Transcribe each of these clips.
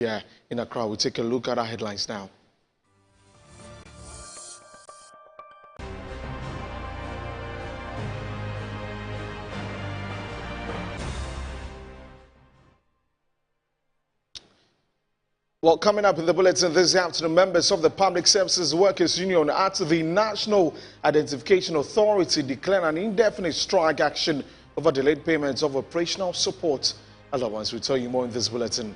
Yeah, in Accra. We'll take a look at our headlines now. Well, coming up in the bulletin this afternoon, members of the Public Services Workers Union at the National Identification Authority declared an indefinite strike action over delayed payments of operational support allowance. We'll tell you more in this bulletin.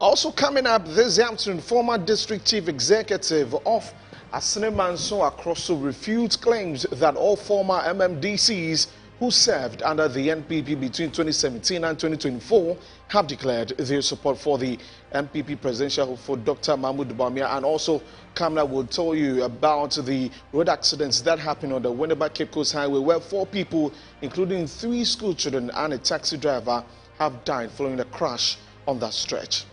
Also coming up this afternoon, former District Chief Executive of Asene-Manso Akroso refutes claims that all former MMDCs who served under the NPP between 2017 and 2024 have declared their support for the NPP presidential for Dr. Mahmoud Bawumia. And also, Kamla will tell you about the road accidents that happened on the Winneba Cape Coast Highway, where 4 people, including 3 school children and a taxi driver, have died following a crash on that stretch.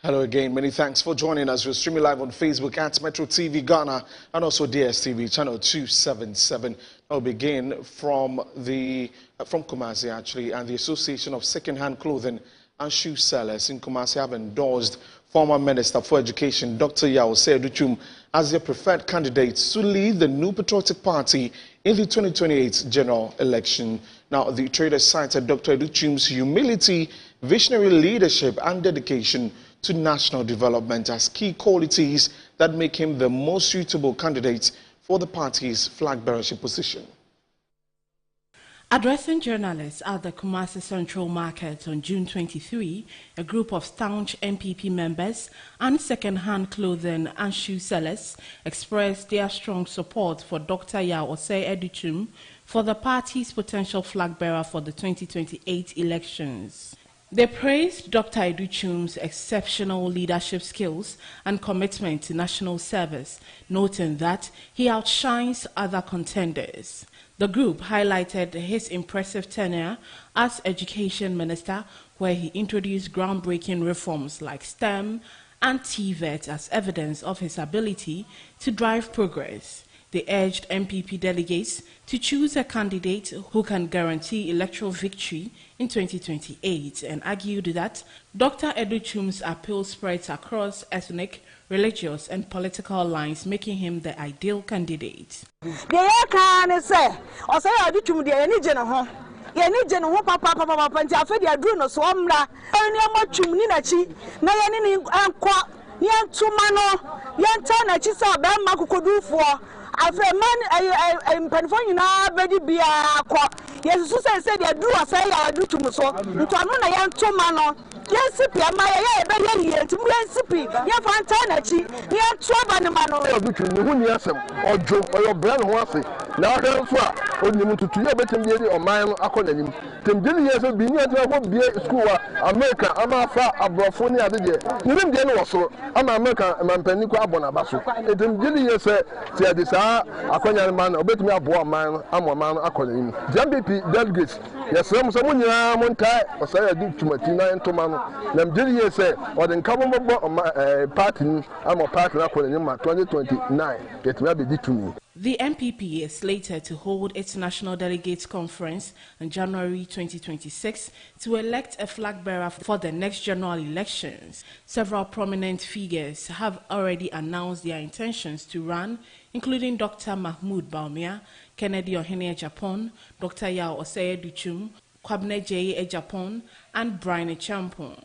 Hello again. Many thanks for joining us. We're streaming live on Facebook at Metro TV Ghana and also DSTV channel 277. I'll begin from Kumasi actually, and the Association of Second-Hand Clothing and Shoe Sellers in Kumasi have endorsed former Minister for Education Dr. Yao Seduchum as their preferred candidate to lead the New Patriotic Party in the 2028 general election. Now, the traders cited Dr. Educhum's humility, visionary leadership and dedication to national development as key qualities that make him the most suitable candidate for the party's flag bearership position. Addressing journalists at the Kumasi Central Market on June 23, a group of staunch NPP members and second-hand clothing and shoe sellers expressed their strong support for Dr. Yao Seduchum for the party's potential flag bearer for the 2028 elections. They praised Dr. Educhum's exceptional leadership skills and commitment to national service, noting that he outshines other contenders. The group highlighted his impressive tenure as Education Minister, where he introduced groundbreaking reforms like STEM and TVET as evidence of his ability to drive progress. They urged MPP delegates to choose a candidate who can guarantee electoral victory in 2028 and argued that Dr. Educhum's appeal spreads across ethnic, religious and political lines, making him the ideal candidate. After a man, Penfoina, Betty Bia, yes, Susan said, I do as I do to Musso, to a young Tomano. Yes, my baby, to Mississippi, your Fantanachi, your Trabanamano, or Joe, or your brand Waffy. Now, that's only to 2 years or mine, acronym. Tim Dilliers have been here to school, America, Amafa, Abrofonia, the year. You didn't get also, I'm America, and Mampenico Abonabasso. And Tim Dilliers said, this Aquanian man, obey me a boy man, I'm a man, acronym. JMP delegates, yes, someone you are on tie, or say I do to Martina and Tomano. Them Dilliers say, or the common party, I'm a partner acronym 2029. It may be to me. The MPP is slated to hold its National Delegates Conference in January 2026 to elect a flag bearer for the next general elections. Several prominent figures have already announced their intentions to run, including Dr. Mahmoud Bawumia, Kennedy Ohene Ejapon, Dr. Yao Seduchum, Kwabena J. Ejapon, and Brian Champon.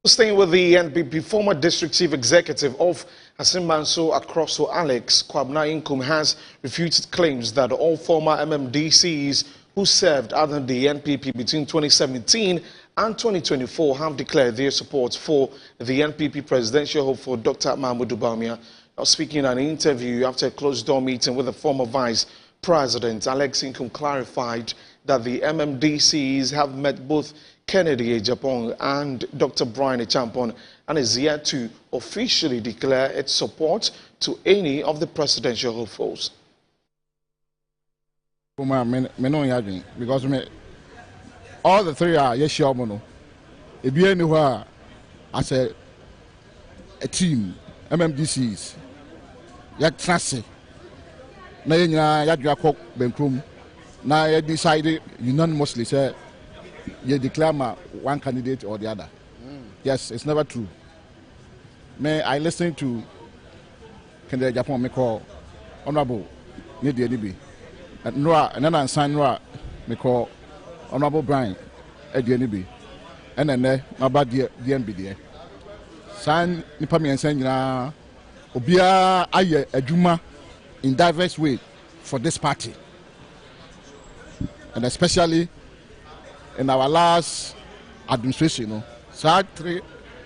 Staying with the NPP, former District Chief Executive of Asene-Manso Akroso, Alex Kwabena Inkum, has refuted claims that all former MMDCs who served under the NPP between 2017 and 2024 have declared their support for the NPP presidential hope for Dr. Mahmoud Bawumia. Now, speaking in an interview after a closed-door meeting with the former Vice President, Alex Inkum clarified that the MMDCs have met both Kennedy Japan and Dr. Brian Champon, and is yet to officially declare its support to any of the presidential hopefuls. Because all the three are yes, Shamono. If you anywhere as a team, MMDCs, yet Tracy, Naya Yadrakok Benkrum, now you decided unanimously, say, you declare one candidate or the other. Yes, it's never true. May I listen to Kennedy Japan, me call Honorable Nidi Edibi, and Noah, and then I sign Noah, me call Honorable Brian Edibi, and then my bad DMB there. Sign Nipami and saying, Obia Aye Ejuma in diverse way for this party, and especially in our last administration, so 3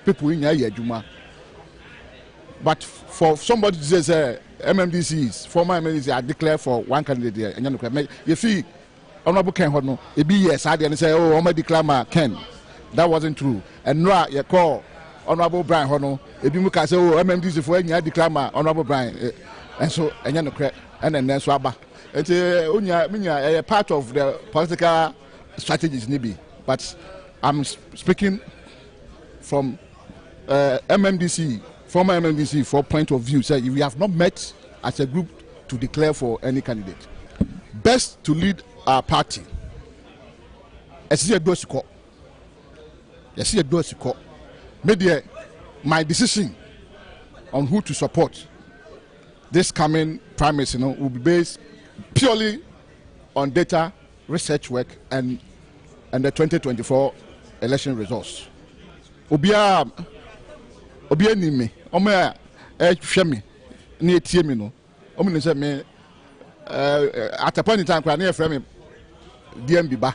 people in Ejuma. But for somebody to say MMDCs, former MMDCs are declared for one candidate, and you see, Honorable Ken Hono, it be yes, I didn't say, oh, I'm a declare Ken. That wasn't true. And now you call Honorable Brian Hono, if you can say, oh, MMDC for any declare Honorable Brian, and so, and you know, and then Swaba. It's a part of the political strategies, Nibi. But I'm speaking from MMDC. Former MMDC, for point of view, say if we have not met as a group to declare for any candidate, best to lead our party. Maybe my decision on who to support this coming primaries, will be based purely on data, research work, and the 2024 election results. Obi anime omo hwe me na etie me no omo ne say me at a point in time na e me DMB ba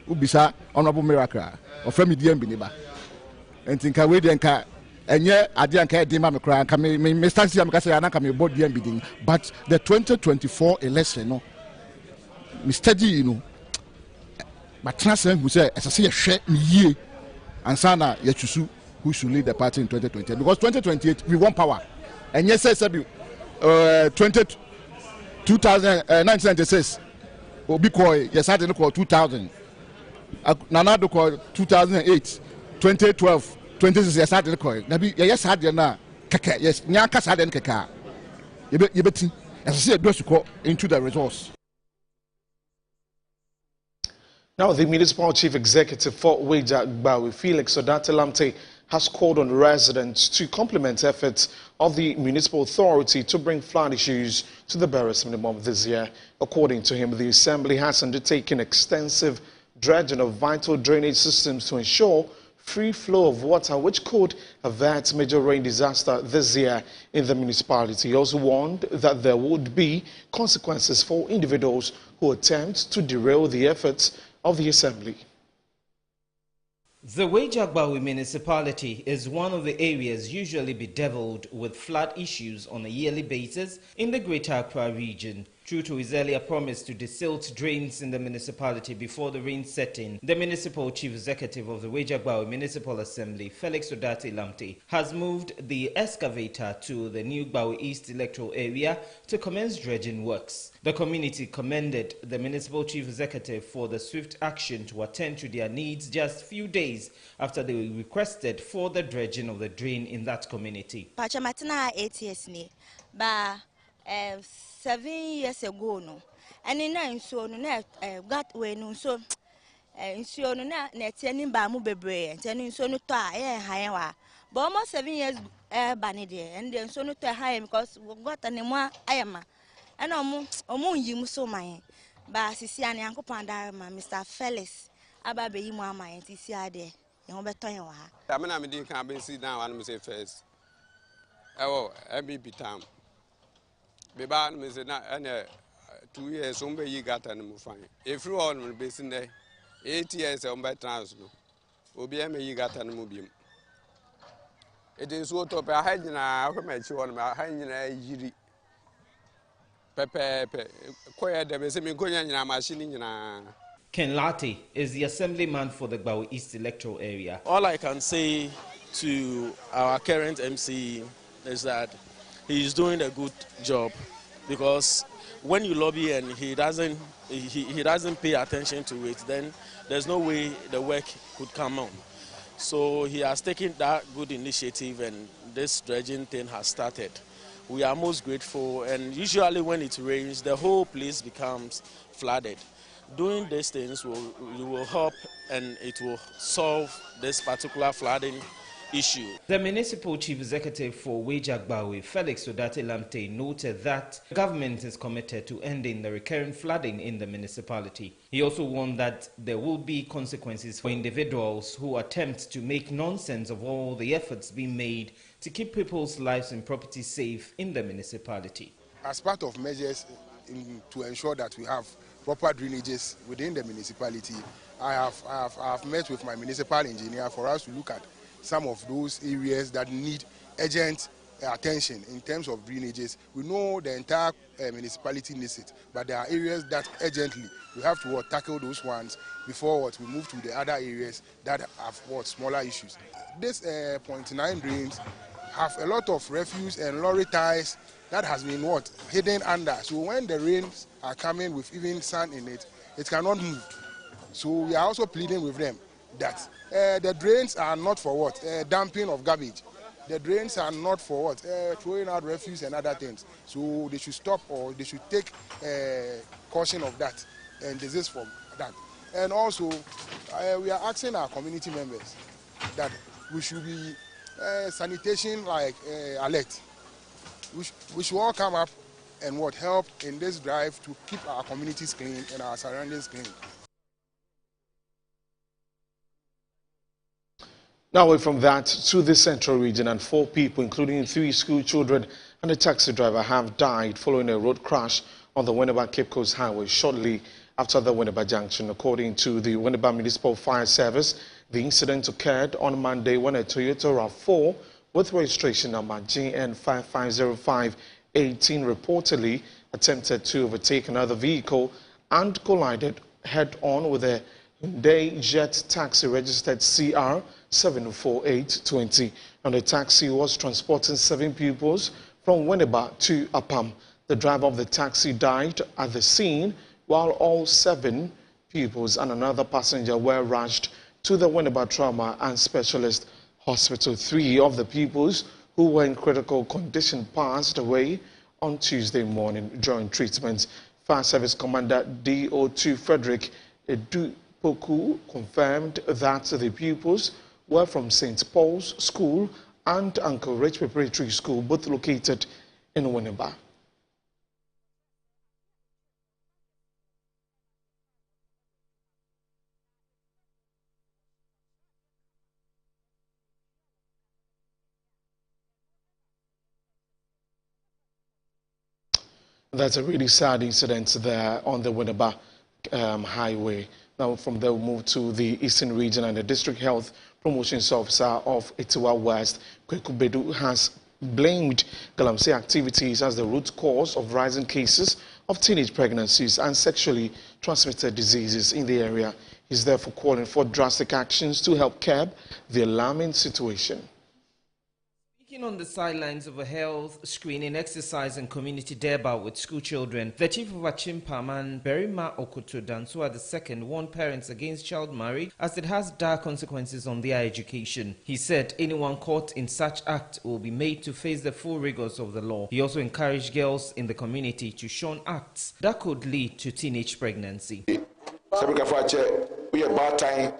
ubisa Honorable Miracle o frame DMB ni ba entinka we den ka enye ade anka e din ma me kra anka me start see am ka say anka me board DMB din, but the 2024 election no me study but transfer who say as say ye hwe me yie ansa na ye chusu who should lead the party in 2028, because 2028 we want power. And yes, 1996 Obi Koi, yes, I didn't call 2000. Nanado call 2008, 2012, 2016, yes, I didn't call. Yes, I did not. Yes, Nyanka Saden Kaka. You bet, as I said, those who into the resource. Now, the Municipal Chief Executive for Wejagbawi, Felix Odatelamte, has called on residents to complement efforts of the municipal authority to bring flood issues to the barest minimum this year. According to him, the Assembly has undertaken extensive dredging of vital drainage systems to ensure free flow of water, which could avert major rain disaster this year in the municipality. He also warned that there would be consequences for individuals who attempt to derail the efforts of the Assembly. The Wejagbawi municipality is one of the areas usually bedeviled with flood issues on a yearly basis in the Greater Accra region. True to his earlier promise to desilt drains in the municipality before the rain set in, the Municipal Chief Executive of the Wejagbawi Municipal Assembly, Felix Odatelamte, has moved the excavator to the New Gbawi East electoral area to commence dredging works. The community commended the Municipal Chief Executive for the swift action to attend to their needs just few days after they requested for the dredging of the drain in that community. 7 years ago, no, and in 9 so no, got way no so, so no, net sending Bamu Bebre, and sending so no tie, higher. But almost 7 years, Banity, and then so no to high because we got any more I am, and almost you so mine. But Sician Uncle Panda, Mr. Felix, Ababe, Mamma, and TCI there, you better. I mean, I didn't sit down and say first. Oh, MVP time. Beba me say na 2 years on be you got and move fine. If you on be in there 8 years on by trans no. Obi am you got and move him. It is what up a head na how much you on my hand yiri. Pepe quiet the be say me go nyina machine nyina. Ken Lati is the assemblyman for the Gbawe East electoral area. All I can say to our current MC is that he is doing a good job, because when you lobby and he doesn't pay attention to it, then there's no way the work could come on. So he has taken that good initiative, and this dredging thing has started. We are most grateful, and usually when it rains, the whole place becomes flooded. Doing these things will help, and it will solve this particular flooding issue. The municipal chief executive for Weija Gbawe, Felix Odate Lamte, noted that the government is committed to ending the recurrent flooding in the municipality. He also warned that there will be consequences for individuals who attempt to make nonsense of all the efforts being made to keep people's lives and property safe in the municipality. As part of measures to ensure that we have proper drainages within the municipality, I have met with my municipal engineer for us to look at some of those areas that need urgent attention in terms of drainages. We know the entire municipality needs it, but there are areas that urgently we have to tackle those ones before we move to the other areas that have smaller issues. This 0.9 drains have a lot of refuse and lorry ties that has been hidden under. So when the rains are coming with even sand in it, it cannot move. So we are also pleading with them that the drains are not for dumping of garbage. The drains are not for throwing out refuse and other things. So they should stop, or they should take caution of that and desist from that. And also, we are asking our community members that we should be sanitation alert. We should all come up and help in this drive to keep our communities clean and our surroundings clean. Now away from that to the central region, and 4 people, including 3 school children and a taxi driver, have died following a road crash on the Winneba Cape Coast Highway shortly after the Winneba Junction. According to the Winneba Municipal Fire Service, the incident occurred on Monday when a Toyota RAV4 with registration number GN 550518 reportedly attempted to overtake another vehicle and collided head-on with a Hyundai Jet taxi registered CR 74820, and the taxi was transporting 7 pupils from Winneba to Apam. The driver of the taxi died at the scene, while all 7 pupils and another passenger were rushed to the Winneba Trauma and Specialist Hospital. 3 of the pupils who were in critical condition passed away on Tuesday morning during treatment. Fire Service Commander DO2 Frederick Edupoku confirmed that the pupils were from St. Paul's School and Uncle Rich Preparatory School, both located in Winneba. That's a really sad incident there on the Winneba Highway. Now from there we'll move to the Eastern Region, and the District Health Promotions Officer of Itiwa West, Kweku Bedu, has blamed Galamsey activities as the root cause of rising cases of teenage pregnancies and sexually transmitted diseases in the area. He's therefore calling for drastic actions to help curb the alarming situation. Speaking on the sidelines of a health screening exercise and community debate with school children, the chief of Achimpaman, Berima Okoto Dansua II, warned parents against child marriage as it has dire consequences on their education. He said anyone caught in such act will be made to face the full rigors of the law. He also encouraged girls in the community to shun acts that could lead to teenage pregnancy. We are bad time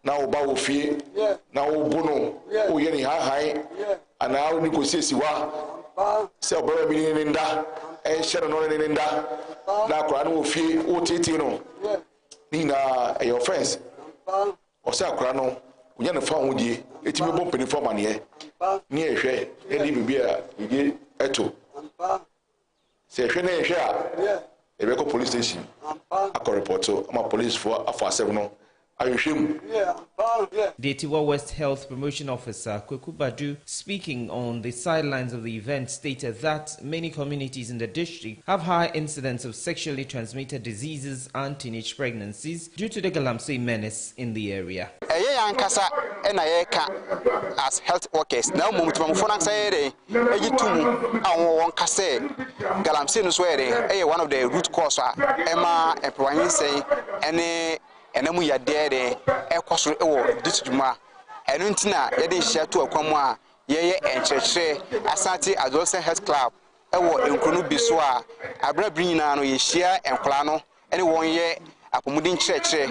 now about fear now bono we any high and now we go see siwa say brother be in da and share no in da na kra no fear o titi no ni na your friends o say kra no we na fa ho die etimi bom peni for mane ni ehwe e di bibia ide eto say ehwe na ehwe a Ebeko police station, I report to my police for 7 The Etiwa West Health Promotion Officer, Kweku Badu, speaking on the sidelines of the event, stated that many communities in the district have high incidence of sexually transmitted diseases and teenage pregnancies due to the galamsey menace in the area. As health workers, now galamsey one of the root cause Emma and say any enemu ya dere ekwaso ewo ditujuma enuntina ye de hia to akwamwa ye enkyekye asante adolescent health club ewo enkunu biso a abrabrinina no ye hia enkla no ene won ye apomudin kyekye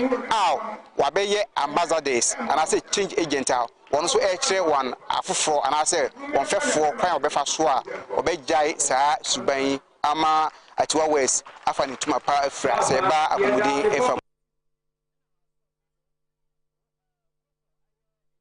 wabeye ambassadors and I say change agent one so one afoforo and I say one fefo kwan obefa so a obejai saa suban ama Atiwa West afani tuma pa afra se ba apomudin efa.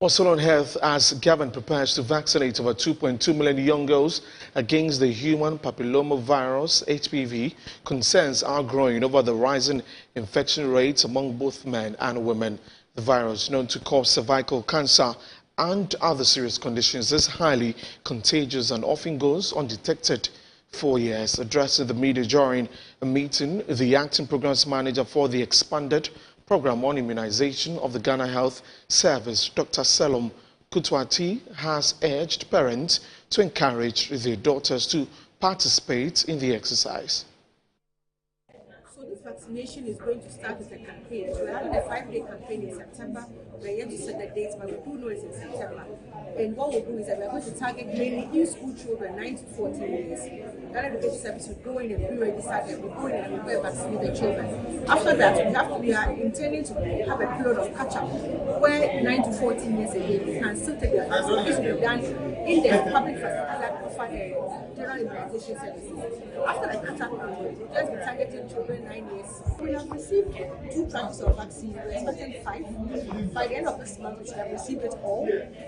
Also on health, as Gavin prepares to vaccinate over 2.2 million young girls against the human papillomavirus (HPV), concerns are growing over the rising infection rates among both men and women. The virus, known to cause cervical cancer and other serious conditions, is highly contagious and often goes undetected for years. Addressing the media during a meeting, the acting programs manager for the expanded program on immunization of the Ghana Health Service, Dr. Selom Kutwati, has urged parents to encourage their daughters to participate in the exercise. So this vaccination is going to start with a campaign. So we're having a 5-day campaign in September. We're yet to set the dates, but we do know it's in September. And what we'll do is that we're going to target mainly in-school children 9 to 14 years. Ghana Education Service will go in and pre-register them, we'll go in and we'll vaccinate the children. After that, we are intending to have a period of catch-up where 9 to 14 years again, we can still take the vaccine. This will be done in the public facilities that offer general immunization services. After the catch-up, we'll just be targeting children 9 years. We have received 2 tranches of vaccine. We're expecting 5. By the end of this month, we should have received it all.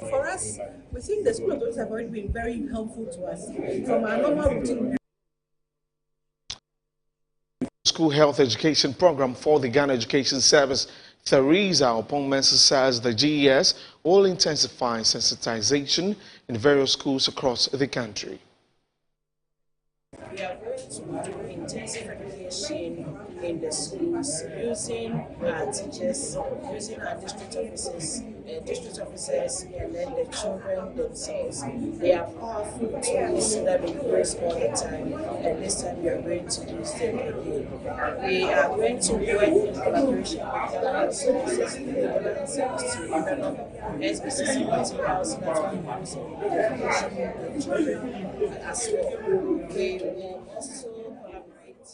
For us, we think the school authorities have already been very helpful to us from our normal routine. School health education program for the Ghana Education Service, Theresa Opong-Mensah, says the GES will intensify sensitization in various schools across the country. We are going to do intensive education in the schools using our teachers, using our district officers, and then the children themselves. They are powerful tools that we use all the time, and this time we are going to use them again. We are going to work in collaboration with Ghana Health Services and the Ghana Health Service to develop SBCC materials that we use in education of the children as well. We will also collaborate.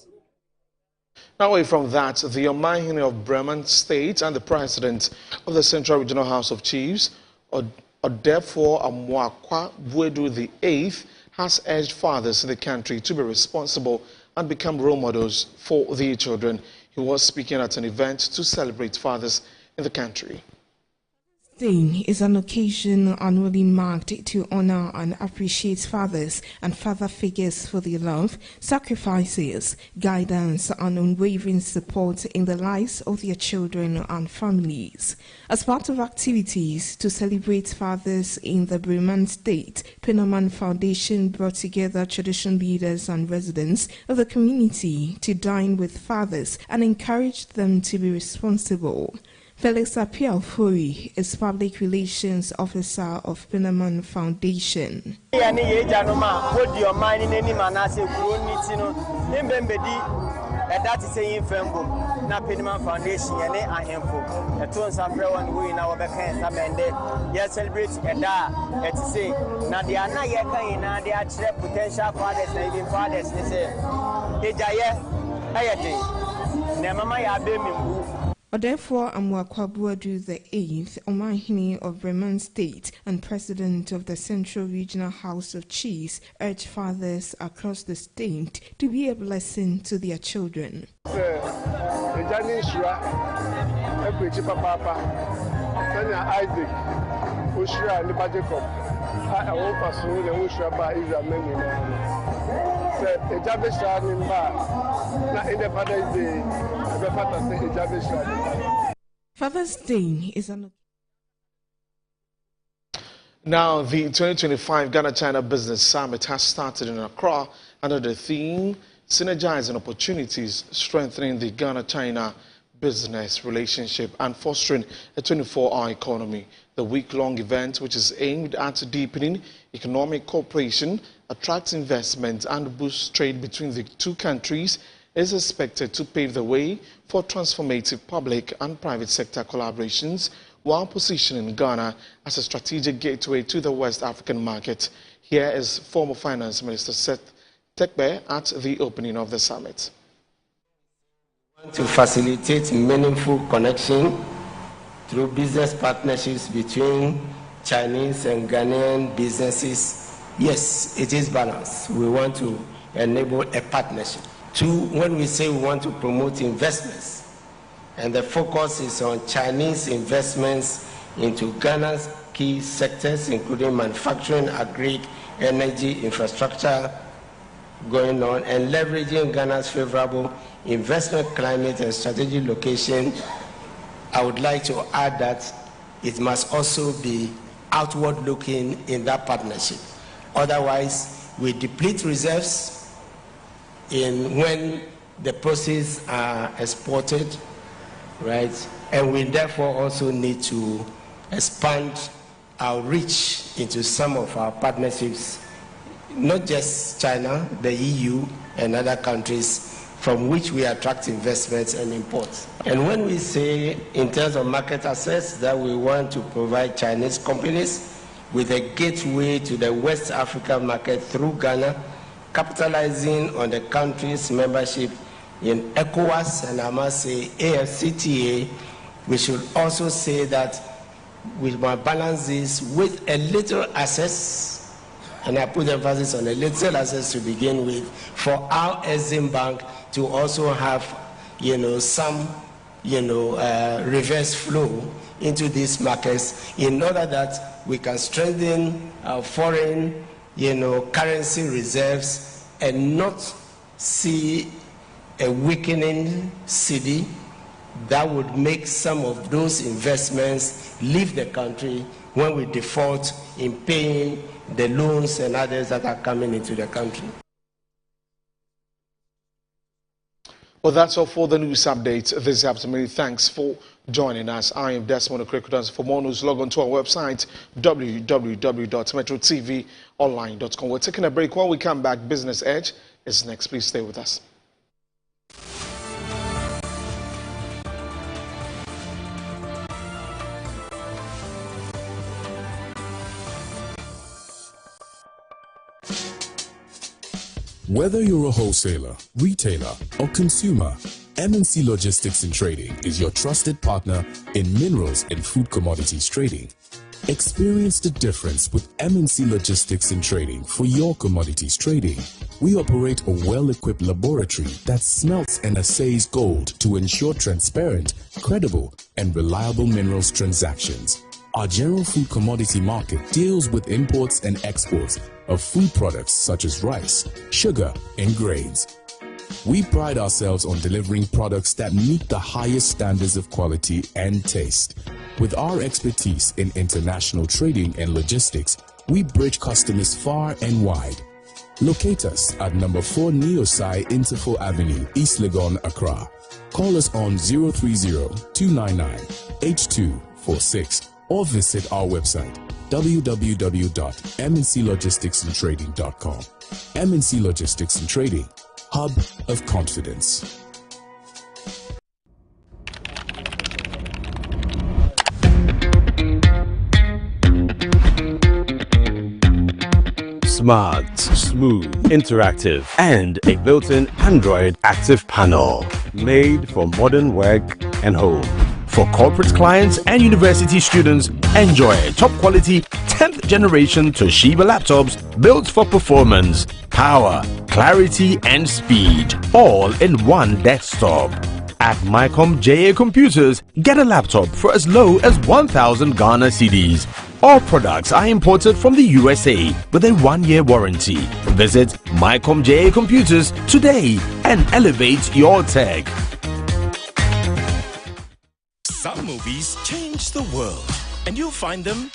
Now, away from that, the Omahini of Bremen State and the President of the Central Regional House of Chiefs, Odefo Amwakwa Buedu VIII, has urged fathers in the country to be responsible and become role models for their children. He was speaking at an event to celebrate fathers in the country. Day is an occasion annually marked to honor and appreciate fathers and father figures for their love, sacrifices, guidance, and unwavering support in the lives of their children and families. As part of activities to celebrate fathers in the Bremen State, Pinaman Foundation brought together traditional leaders and residents of the community to dine with fathers and encourage them to be responsible. Felix Apiafuri is Public Relations Officer of Pinaman Foundation. That is saying Fembo, na Pinaman Foundation, and I am for a tons of one who in our backend, and they celebrate a da, to say, Nadiana Yaka, and they are potential fathers, and even fathers, they say, Ejaya, Ayate, Namama Yabim. Therefore, Amwakwa Buedu VIII, Omahini of Bremen State and President of the Central Regional House of Chiefs, urged fathers across the state to be a blessing to their children. Father's Day is an Now, the 2025 Ghana-China Business Summit has started in Accra under the theme Synergizing Opportunities, Strengthening the Ghana-China Business Relationship and Fostering a 24-hour Economy. The week-long event, which is aimed at deepening economic cooperation, attract investment and boost trade between the two countries, is expected to pave the way for transformative public and private sector collaborations while positioning Ghana as a strategic gateway to the West African market. Here is former Finance Minister Seth Tekbe at the opening of the summit. To facilitate meaningful connection through business partnerships between Chinese and Ghanaian businesses, yes, it is balanced. We want to enable a partnership. Two, when we say we want to promote investments, and the focus is on Chinese investments into Ghana's key sectors, including manufacturing, agri, energy, infrastructure going on, and leveraging Ghana's favorable investment climate and strategic location. I would like to add that it must also be outward looking in that partnership. Otherwise, we deplete reserves when the proceeds are exported, right? And we therefore also need to expand our reach into some of our partnerships, not just China, the EU and other countries from which we attract investments and imports. And when we say in terms of market access that we want to provide Chinese companies with a gateway to the West African market through Ghana, capitalizing on the country's membership in ECOWAS and I must say AFCTA, we should also say that we must balance this with a little access, and I put emphasis on a little access to begin with, for our Exim Bank to also have, some, reverse flow into these markets in order that we can strengthen our foreign, currency reserves and not see a weakening cedi that would make some of those investments leave the country when we default in paying the loans and others that are coming into the country. Well, that's all for the news updates this afternoon. Thanks for joining us. I am Desmond Okrekudan. For more news, log on to our website, www.metrotvonline.com. We're taking a break. When we come back, Business Edge is next. Please stay with us. Whether you're a wholesaler, retailer, or consumer, MNC Logistics and Trading is your trusted partner in minerals and food commodities trading. Experience the difference with MNC Logistics and Trading for your commodities trading. We operate a well-equipped laboratory that smelts and assays gold to ensure transparent, credible, and reliable minerals transactions. Our general food commodity market deals with imports and exports of food products such as rice, sugar, and grains. We pride ourselves on delivering products that meet the highest standards of quality and taste. With our expertise in international trading and logistics, we bridge customers far and wide. Locate us at number 4 Neosai Interfo Avenue, East Legon, Accra. Call us on 030-299-8246 or visit our website www.mnclogisticsandtrading.com. MNC Logistics and Trading, hub of confidence. Smart, smooth, interactive, and a built-in Android active panel made for modern work and home. For corporate clients and university students, enjoy top-quality 10th generation Toshiba laptops built for performance, power, clarity, and speed, all in one desktop. At Mycom JA Computers, get a laptop for as low as 1,000 Ghana cedis. All products are imported from the USA with a 1-year warranty. Visit Mycom JA Computers today and elevate your tech. Some movies change the world, and you'll find them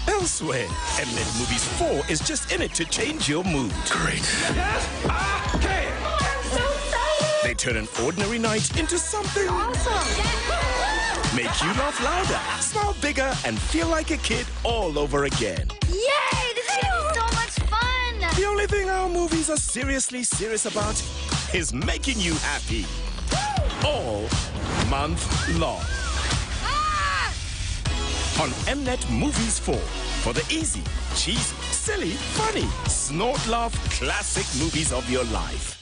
elsewhere. Mnet Movies 4 is just in it to change your mood. Great. They turn an ordinary night into something awesome. Make you laugh louder, smile bigger, and feel like a kid all over again. Yay! This is so much fun! The only thing our movies are seriously serious about is making you happy. All month long. On Mnet Movies 4 for the easy, cheesy, silly, funny, snort laugh classic movies of your life.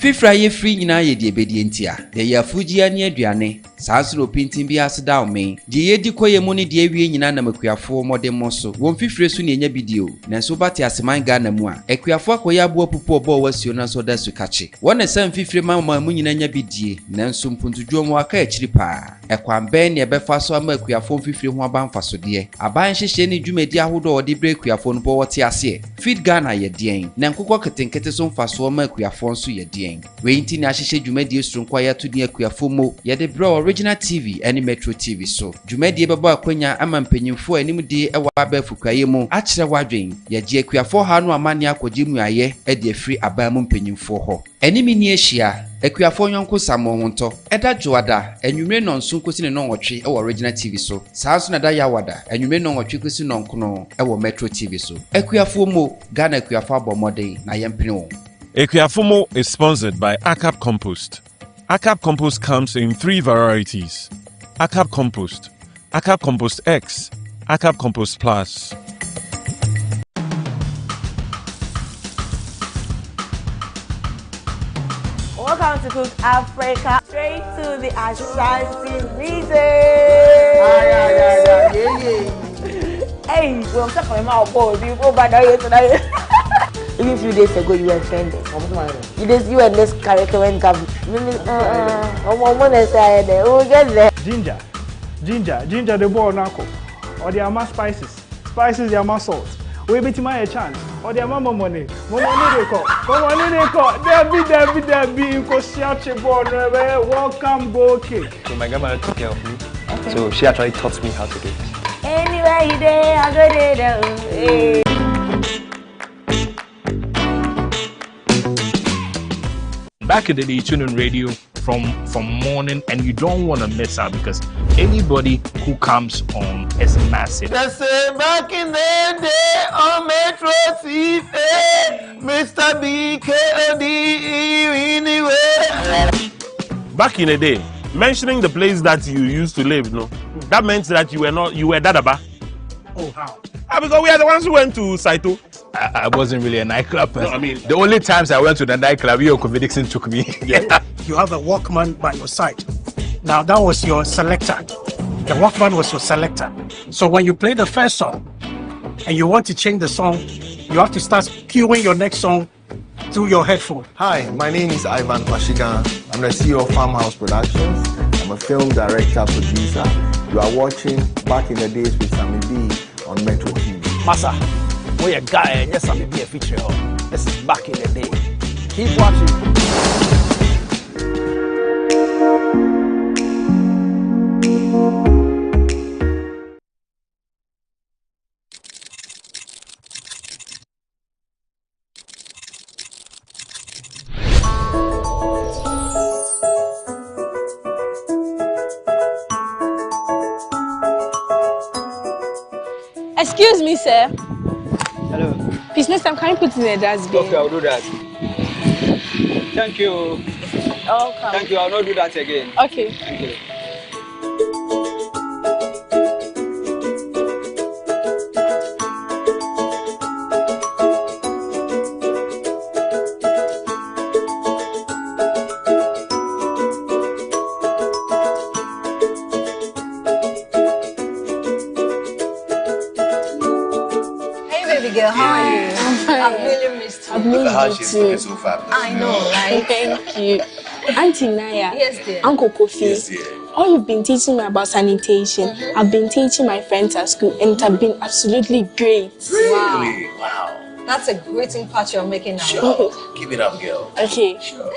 Fifra ye free nyina ye de obedientia. De ya fugia ne aduane. Saasro pintin bi aseda o me. De ye di koye mu ne de awie nyina na makuafo modem mo so. Won fifre so ne nya bidio. Nanso bate aseman ga na mu a. Akuafo akoya abo pupu obo wasio na so da su kache. Won san fifre mama mu nyina nya bidie. Nanso mpuntudwo mu aka akiri pa. Ekwan ben ne befa so ama akuafo fifre ho aba mfaso de. Aban hyehye ne dwumadi ahodo ode bre akuafo no bo wote ase. Feed Ghana ye den. Na nkokọ ketenkete so mfaso ama akuafo nso ye den. We inti na hyehye dwumadi esunkwa ya to ne akuafo mo. Ye de bre Original TV and Metro TV so. Dwumadi beba akwanya ama mpanyimfo anim de ewa aba fukaye mu akire wadwen. Ye je akuafo ha no amane akogye mu aye e de afri aba mu mpanyimfo ho. Enimi ni ehia akuafo yonko samo honto eda joada enwumre no nso kosi ne no nwotwe e Original TV so. Saa na da yawada enwumre no nwotwe kosi no nkono e Metro TV so. Akuafo mo Ghana akuafo abomode na yempene wo. Ekuafomo is sponsored by ACAP Compost. ACAP Compost comes in 3 varieties. ACAP Compost, ACAP Compost X, ACAP Compost Plus. Welcome to Cook Africa, straight to the Ashanti region. Hey, well, I'm talking about board. You go back there today. Even a few days ago, you were offended. You and this character went up. Ginger, the ball knuckle. Or the ama spices, the ama salt. We beat my chance. Or the ama money. Money they call. Debbie, welcome, go cake. So my grandmother took care of me. Okay. So she actually taught me how to do it. Anyway, I go there. Back in the day, you tune in radio from morning, and you don't want to miss out because anybody who comes on is massive. Back in the day on Metro TV, Mr. BKD anyway. Back in the day, mentioning the place that you used to live, no, that meant that you were Dadaba. Oh, how? Because we are the ones who went to Saito. I wasn't really a nightclub person. No, I mean, the only times I went to the nightclub, Yoko Dixon took me. Yeah. You have a Walkman by your side. Now that was your selector. The Walkman was your selector. So when you play the first song and you want to change the song, you have to start cueing your next song through your headphone. Hi, my name is Ivan Pashigan. I'm the CEO of Farmhouse Productions. I'm a film director, producer. You are watching Back in the Days with Sammy B on Metro TV. Massa, we're a guy and yes, Sammy B a feature. This is Back in the Day. Keep watching. Excuse me, sir. Hello. Please, next time, can you put it in a dustbin? Okay, I'll do that. Thank you. Welcome. Thank you. I'll not do that again. Okay. Thank you. Girl, how are you? I'm fine. I've really missed you. I've missed you too. So fabulous. I know, right? Thank you. Auntie Naya. Yes, dear. Uncle Kofi. Yes, dear. All you've been teaching me about sanitation, I've been teaching my friends at school, and it has been absolutely great. Really? Wow. That's a great impact you're making now. Sure. Keep it up, girl. Okay. Sure.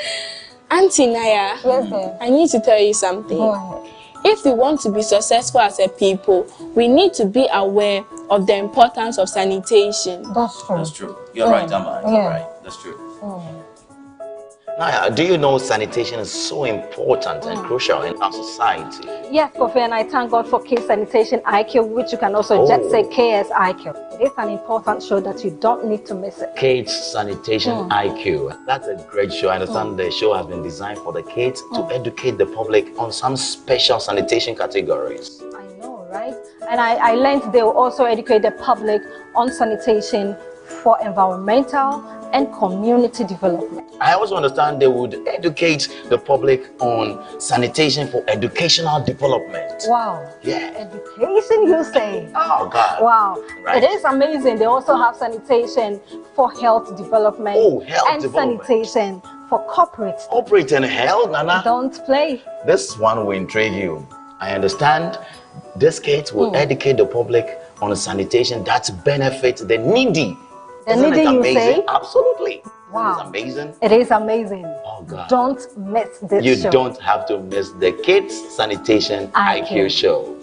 Auntie Naya, Yes, dear. I need to tell you something. Go ahead. If we want to be successful as a people, we need to be aware of the importance of sanitation. That's true. That's true. You're right, Amma. You're right. That's true. Now, do you know sanitation is so important and crucial in our society? Yes, Kofi, and I thank God for K Sanitation IQ, which you can also just say KSIQ. It's an important show that you don't need to miss it. Kids Sanitation IQ. That's a great show. I understand the show has been designed for the kids to educate the public on some special sanitation categories. I know, right? And I learned they will also educate the public on sanitation for environmental and community development. I also understand they would educate the public on sanitation for educational development. Wow. Yeah. Education, you say? Oh, God. Wow. Right. It is amazing. They also have sanitation for health development. Oh, health and development. Sanitation for corporate. Corporate and health, Nana. Don't play. This one will intrigue you. I understand these kids will educate the public on sanitation that benefits the needy. The Isn't needy, it you amazing? say? Absolutely. Wow. It's amazing. It is amazing. Oh, God. Don't miss this You show. don't have to miss the Kids Sanitation IQ show.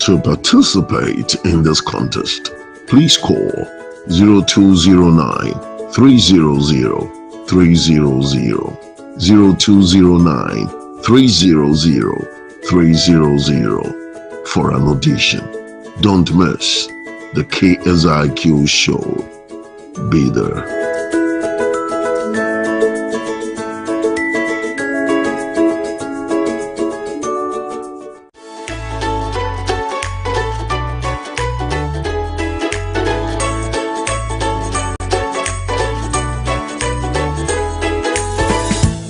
To participate in this contest, please call 0209 300 300, 0209 300 300 for an audition. Don't miss the KSIQ show. Be there.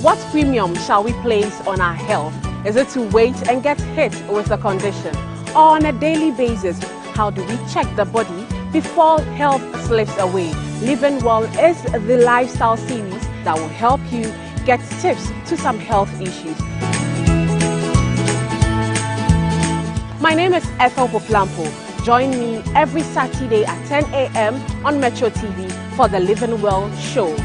What premium shall we place on our health? Is it to wait and get hit with a condition? Or on a daily basis, how do we check the body before health slips away? Living Well is the lifestyle series that will help you get tips to some health issues. My name is Ethel Poplampo. Join me every Saturday at 10 a.m. on Metro TV for the Living Well show.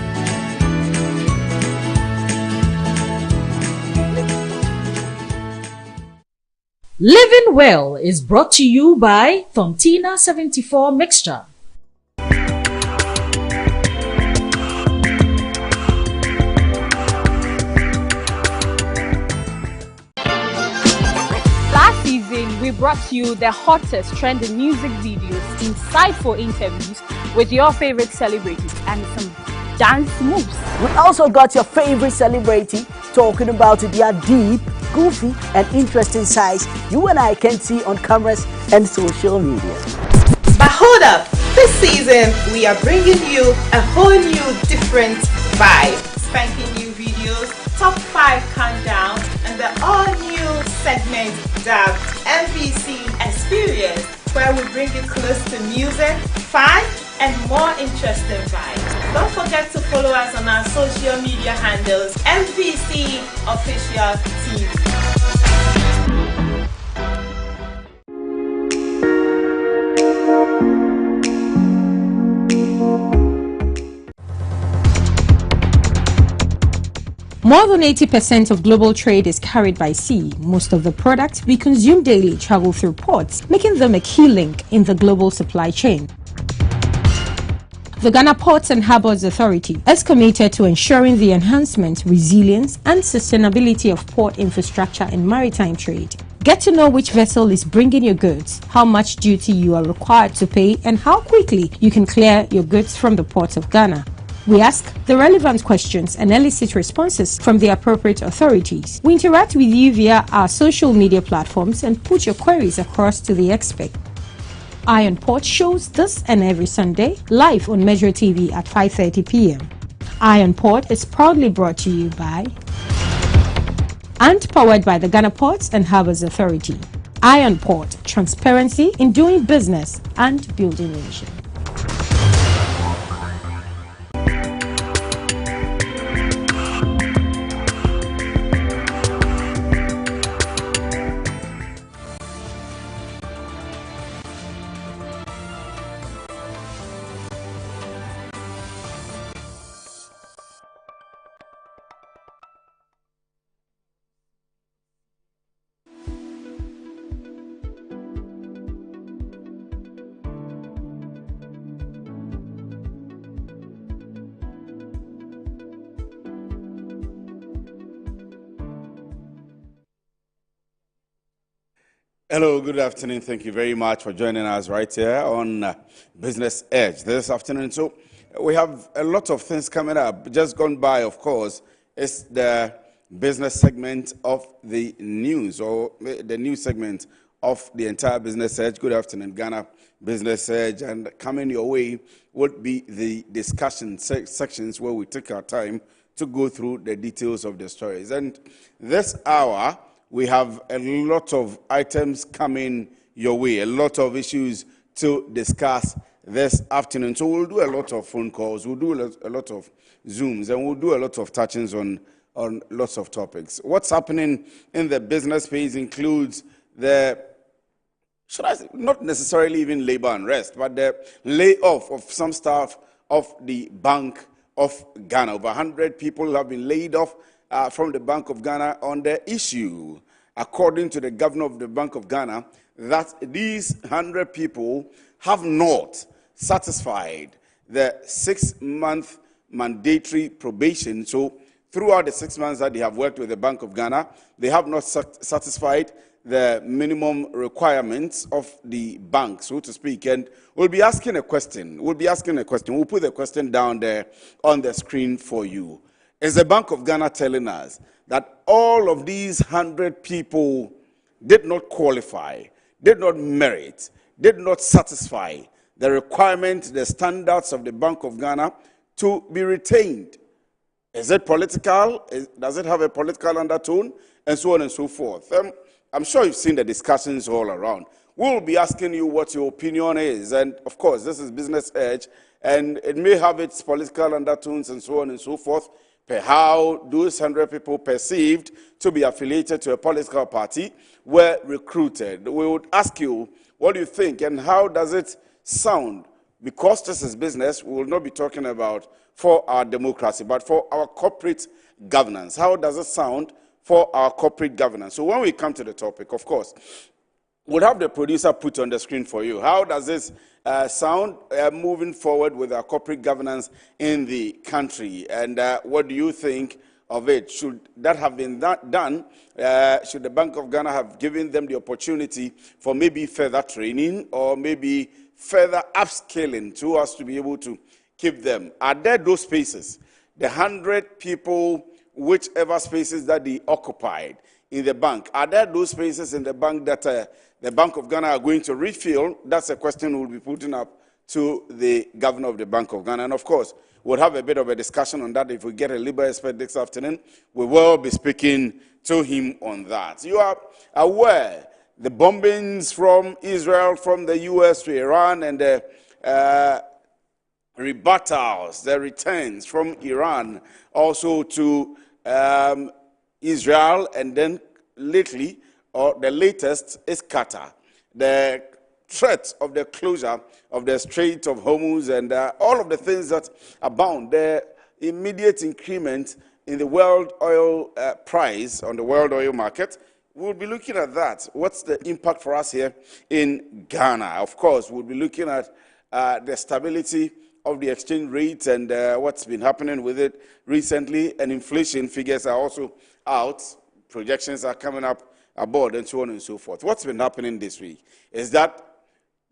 Living Well is brought to you by Fontina 74 Mixture. Last season, we brought you the hottest trending music videos, insightful interviews with your favorite celebrities, and some dance moves. We also got your favorite celebrity talking about their deep, goofy, and interesting sides you and I can see on cameras and social media. But hold up, this season we are bringing you a whole new different vibe. Spanking new videos, top 5 countdown, and the all-new segment dubbed MVC Experience, where we bring you close to music, fun, and more interesting vibes. Don't forget to follow us on our social media handles, MVC Official TV. More than 80% of global trade is carried by sea. Most of the products we consume daily travel through ports, making them a key link in the global supply chain. The Ghana Ports and Harbours Authority is committed to ensuring the enhancement, resilience and sustainability of port infrastructure and maritime trade. Get to know which vessel is bringing your goods, how much duty you are required to pay, and how quickly you can clear your goods from the ports of Ghana. We ask the relevant questions and elicit responses from the appropriate authorities. We interact with you via our social media platforms and put your queries across to the expert. Iron Port shows this and every Sunday live on Metro TV at 5:30 p.m. Iron Port is proudly brought to you by and powered by the Ghana Ports and Harbours Authority. Iron Port, transparency in doing business and building nation. Hello, good afternoon. Thank you very much for joining us right here on Business Edge this afternoon. So we have a lot of things coming up. Just gone by, of course, is the business segment of the news, or the news segment of the entire Business Edge. Good afternoon, Ghana Business Edge. And coming your way would be the discussion sections where we take our time to go through the details of the stories. And this hour, we have a lot of items coming your way, a lot of issues to discuss this afternoon. So we'll do a lot of phone calls, we'll do a lot of Zooms, and we'll do a lot of touchings on lots of topics. What's happening in the business space includes the, should I say, not necessarily even labor unrest, but the layoff of some staff of the Bank of Ghana. Over 100 people have been laid off from the Bank of Ghana on the issue, according to the governor of the Bank of Ghana, that these 100 people have not satisfied the 6-month mandatory probation. So throughout the 6 months that they have worked with the Bank of Ghana, they have not satisfied the minimum requirements of the bank, so to speak. And we'll be asking a question. We'll put the question down there on the screen for you. Is the Bank of Ghana telling us that all of these 100 people did not qualify, did not merit, did not satisfy the requirement, the standards of the Bank of Ghana to be retained? Is it political? Does it have a political undertone? And so on and so forth. I'm sure you've seen the discussions all around. We'll be asking you what your opinion is. And of course, this is Business Edge, and it may have its political undertones and so on and so forth. How those 100 people perceived to be affiliated to a political party were recruited. We would ask you, what do you think, and how does it sound? Because this is business, we will not be talking about for our democracy, but for our corporate governance. How does it sound for our corporate governance? So when we come to the topic, of course, we'll have the producer put on the screen for you. How does this sound moving forward with our corporate governance in the country? And what do you think of it? Should that have been done? Should the Bank of Ghana have given them the opportunity for maybe further training or maybe further upscaling to us to be able to keep them? Are there those spaces, the 100 people, whichever spaces that they occupied in the bank, are there those spaces in the bank that the Bank of Ghana are going to refill? That's a question we'll be putting up to the governor of the Bank of Ghana. And of course, we'll have a bit of a discussion on that. If we get a labor expert this afternoon, we will be speaking to him on that. You are aware the bombings from Israel, from the US to Iran, and the rebuttals, the returns from Iran also to Israel, and then lately, or the latest, is Qatar. The threat of the closure of the Strait of Hormuz and all of the things that abound, the immediate increment in the world oil price on the world oil market. We'll be looking at that. What's the impact for us here in Ghana? Of course, we'll be looking at the stability of the exchange rate and what's been happening with it recently. And inflation figures are also out. Projections are coming up aboard and so on and so forth. What's been happening this week is that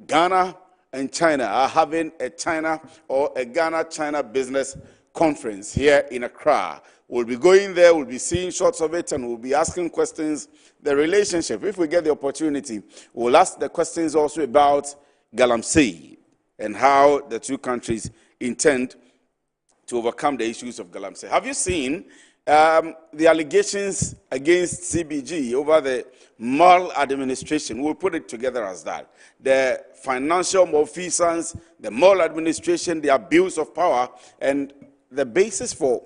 Ghana and China are having a China or a Ghana-China business conference here in Accra. We'll be going there, we'll be seeing shots of it, and we'll be asking questions, the relationship. If we get the opportunity, we'll ask the questions also about Galamsey and how the two countries intend to overcome the issues of Galamsey. Have you seen the allegations against CBG over the maladministration? We'll put it together as that. The financial malfeasance, the maladministration, the abuse of power, and the basis for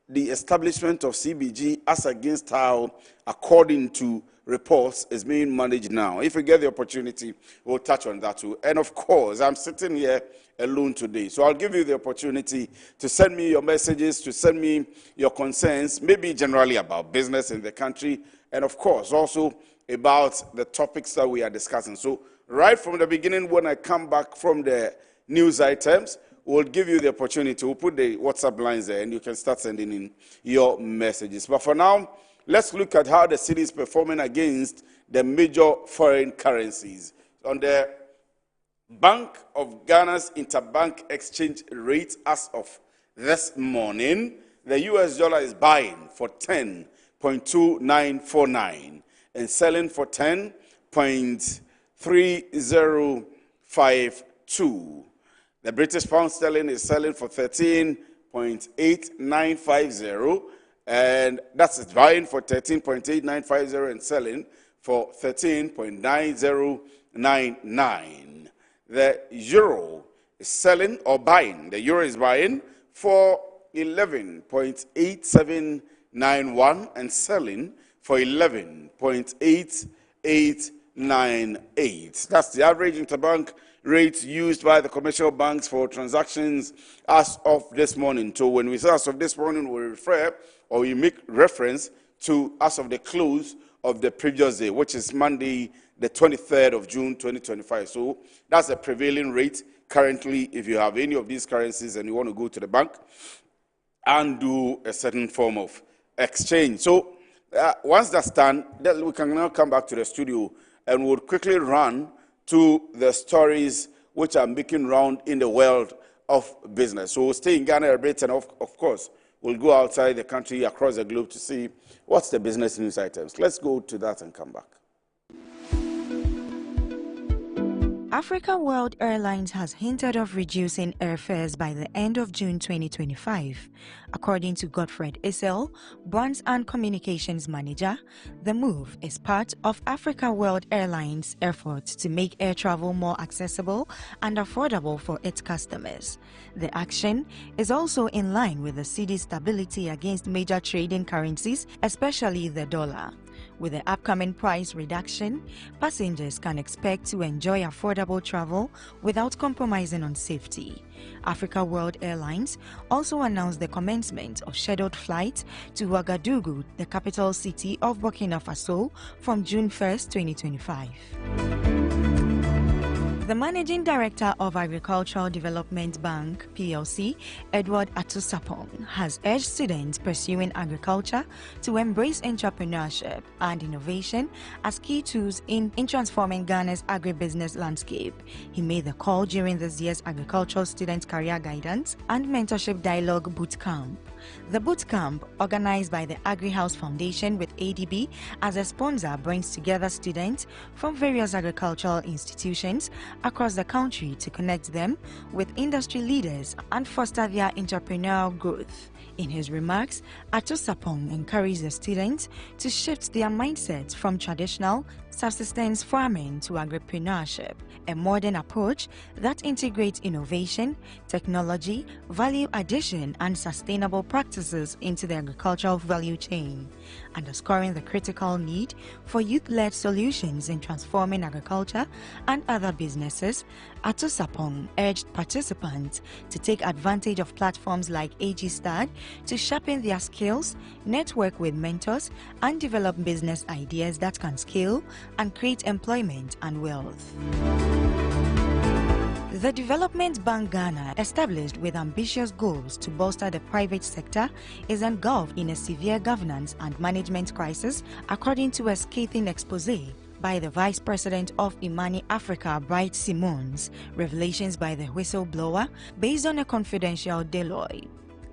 the establishment of CBG as against how, according to reports, is being managed now. If we get the opportunity, we'll touch on that too. And of course, I'm sitting here alone today, so I'll give you the opportunity to send me your messages, to send me your concerns, maybe generally about business in the country, and of course, also about the topics that we are discussing. So right from the beginning, when I come back from the news items, we'll give you the opportunity. We'll put the WhatsApp lines there, and you can start sending in your messages. But for now, let's look at how the city is performing against the major foreign currencies. On the Bank of Ghana's interbank exchange rate as of this morning, the US dollar is buying for 10.2949 and selling for 10.3052. The British pound sterling is selling for 13.8950, and that's buying for 13.8950 and selling for 13.9099. The euro is selling or buying. The euro is buying for 11.8791 and selling for 11.8898. That's the average interbank rate used by the commercial banks for transactions as of this morning. So when we say as of this morning, we refer or we make reference to as of the close of the previous day, which is Monday, the 23rd of June, 2025. So that's the prevailing rate currently if you have any of these currencies and you want to go to the bank and do a certain form of exchange. So once that's done, then we can now come back to the studio and we'll quickly run to the stories which are making round in the world of business. So we'll stay in Ghana a bit, and of course, we'll go outside the country, across the globe, to see what's the business news items. Let's go to that and come back. Africa World Airlines has hinted of reducing airfares by the end of June 2025. According to Godfred Issel, Brands and Communications Manager, the move is part of Africa World Airlines' efforts to make air travel more accessible and affordable for its customers. The action is also in line with the cedi's stability against major trading currencies, especially the dollar. With the upcoming price reduction, passengers can expect to enjoy affordable travel without compromising on safety. Africa World Airlines also announced the commencement of scheduled flights to Ouagadougou, the capital city of Burkina Faso, from June 1st, 2025. The Managing Director of Agricultural Development Bank, PLC, Edward Atusapong, has urged students pursuing agriculture to embrace entrepreneurship and innovation as key tools in transforming Ghana's agribusiness landscape. He made the call during this year's Agricultural Student Career Guidance and Mentorship Dialogue Bootcamp. The bootcamp, organized by the AgriHouse Foundation with ADB as a sponsor, brings together students from various agricultural institutions across the country to connect them with industry leaders and foster their entrepreneurial growth. In his remarks, Atusapong encouraged the students to shift their mindsets from traditional subsistence farming to agripreneurship, a modern approach that integrates innovation, technology, value addition, and sustainable practices into the agricultural value chain. Underscoring the critical need for youth-led solutions in transforming agriculture and other businesses, Atusapong urged participants to take advantage of platforms like AG-START to sharpen their skills, network with mentors, and develop business ideas that can scale and create employment and wealth. The Development Bank Ghana, established with ambitious goals to bolster the private sector, is engulfed in a severe governance and management crisis, according to a scathing expose by the Vice President of Imani Africa, Bright Simons. Revelations by the whistleblower, based on a confidential Deloitte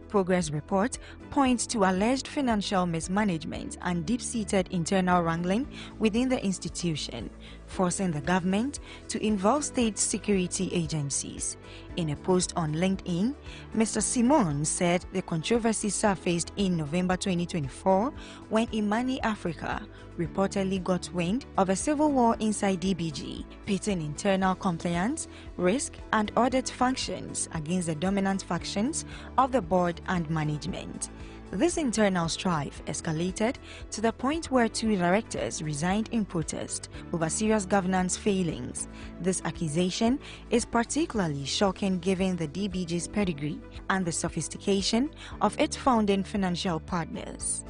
progress report, points to alleged financial mismanagement and deep-seated internal wrangling within the institution, forcing the government to involve state security agencies. In a post on LinkedIn, Mr. Simon said the controversy surfaced in November 2024 when Imani Africa reportedly got wind of a civil war inside DBG, pitting internal compliance, risk, and audit functions against the dominant factions of the board and management. This internal strife escalated to the point where 2 directors resigned in protest over serious governance failings. This accusation is particularly shocking given the DBG's pedigree and the sophistication of its founding financial partners.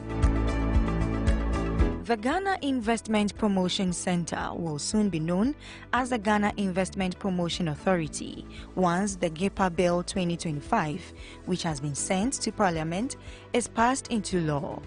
The Ghana Investment Promotion Center will soon be known as the Ghana Investment Promotion Authority once the GIPA Bill 2025, which has been sent to Parliament, is passed into law.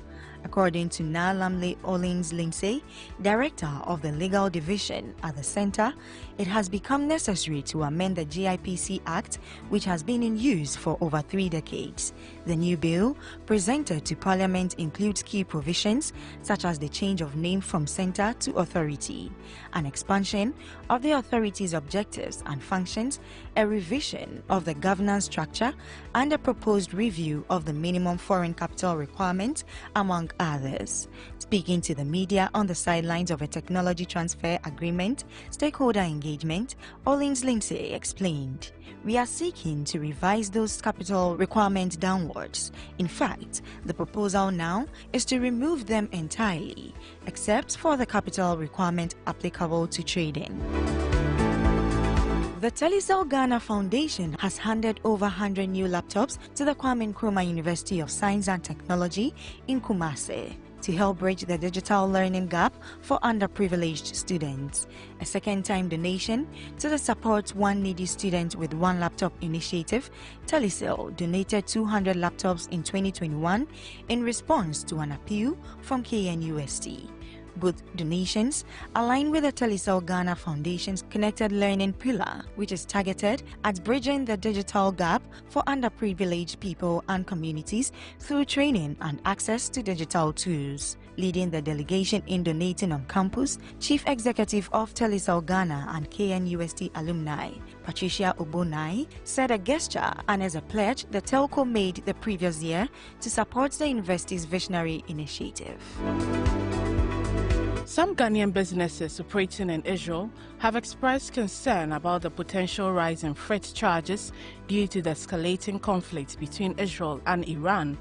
According to Nalamle Ollins-Lindsay, director of the legal division at the center, it has become necessary to amend the GIPC Act, which has been in use for over 3 decades. The new bill, presented to Parliament, includes key provisions such as the change of name from center to authority, an expansion of the authority's objectives and functions, a revision of the governance structure, and a proposed review of the minimum foreign capital requirement, among others. Speaking to the media on the sidelines of a technology transfer agreement stakeholder engagement, Ollins-Lindsay explained, "We are seeking to revise those capital requirements downwards. In fact, the proposal now is to remove them entirely, except for the capital requirement applicable to trading." The Telecel Ghana Foundation has handed over 100 new laptops to the Kwame Nkrumah University of Science and Technology in Kumasi to help bridge the digital learning gap for underprivileged students. A second-time donation to the Support One Needy Student with One Laptop initiative, Telecel donated 200 laptops in 2021 in response to an appeal from KNUST. Both donations align with the Telecel Ghana Foundation's Connected Learning Pillar, which is targeted at bridging the digital gap for underprivileged people and communities through training and access to digital tools. Leading the delegation in donating on campus, Chief Executive of Telecel Ghana and KNUST alumni, Patricia Obonai, said a gesture and as a pledge the telco made the previous year to support the university's visionary initiative. Some Ghanaian businesses operating in Israel have expressed concern about the potential rise in freight charges due to the escalating conflict between Israel and Iran.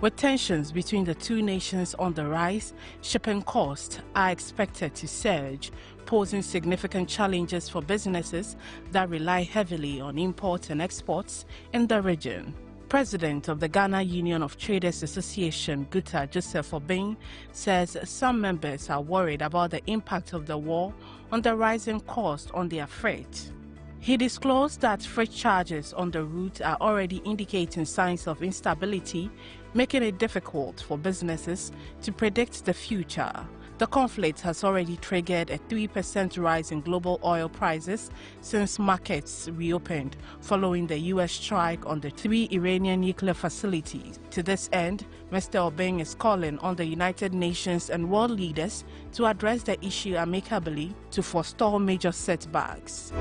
With tensions between the two nations on the rise, shipping costs are expected to surge, posing significant challenges for businesses that rely heavily on imports and exports in the region. President of the Ghana Union of Traders Association, Guta Joseph Obeng, says some members are worried about the impact of the war on the rising cost on their freight. He disclosed that freight charges on the route are already indicating signs of instability, making it difficult for businesses to predict the future. The conflict has already triggered a 3% rise in global oil prices since markets reopened following the U.S. strike on the 3 Iranian nuclear facilities. To this end, Mr. Obeng is calling on the United Nations and world leaders to address the issue amicably to forestall major setbacks.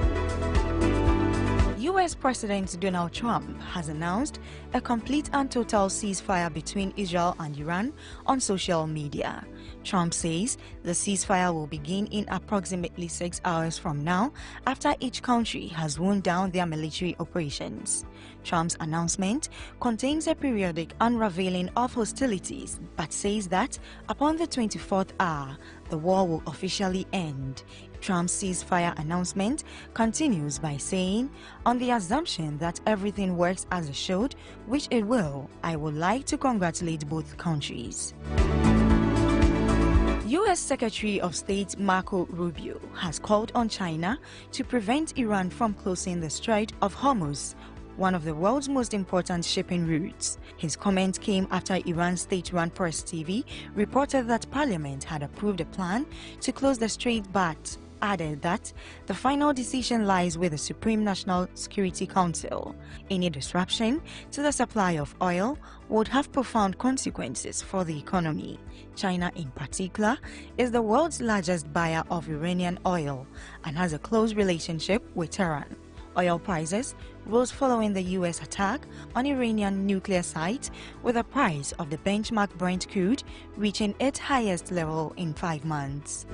U.S. President Donald Trump has announced a complete and total ceasefire between Israel and Iran on social media. Trump says the ceasefire will begin in approximately 6 hours from now after each country has wound down their military operations. Trump's announcement contains a periodic unraveling of hostilities but says that upon the 24th hour, the war will officially end. Trump's ceasefire announcement continues by saying, "On the assumption that everything works as it should, which it will, I would like to congratulate both countries." U.S. Secretary of State Marco Rubio has called on China to prevent Iran from closing the Strait of Hormuz, one of the world's most important shipping routes. His comment came after Iran's state-run Press TV reported that Parliament had approved a plan to close the strait, but added that the final decision lies with the Supreme National Security Council. Any disruption to the supply of oil would have profound consequences for the economy. China, in particular, is the world's largest buyer of Iranian oil and has a close relationship with Tehran. Oil prices rose following the U.S. attack on Iranian nuclear sites, with the price of the benchmark Brent crude reaching its highest level in 5 months.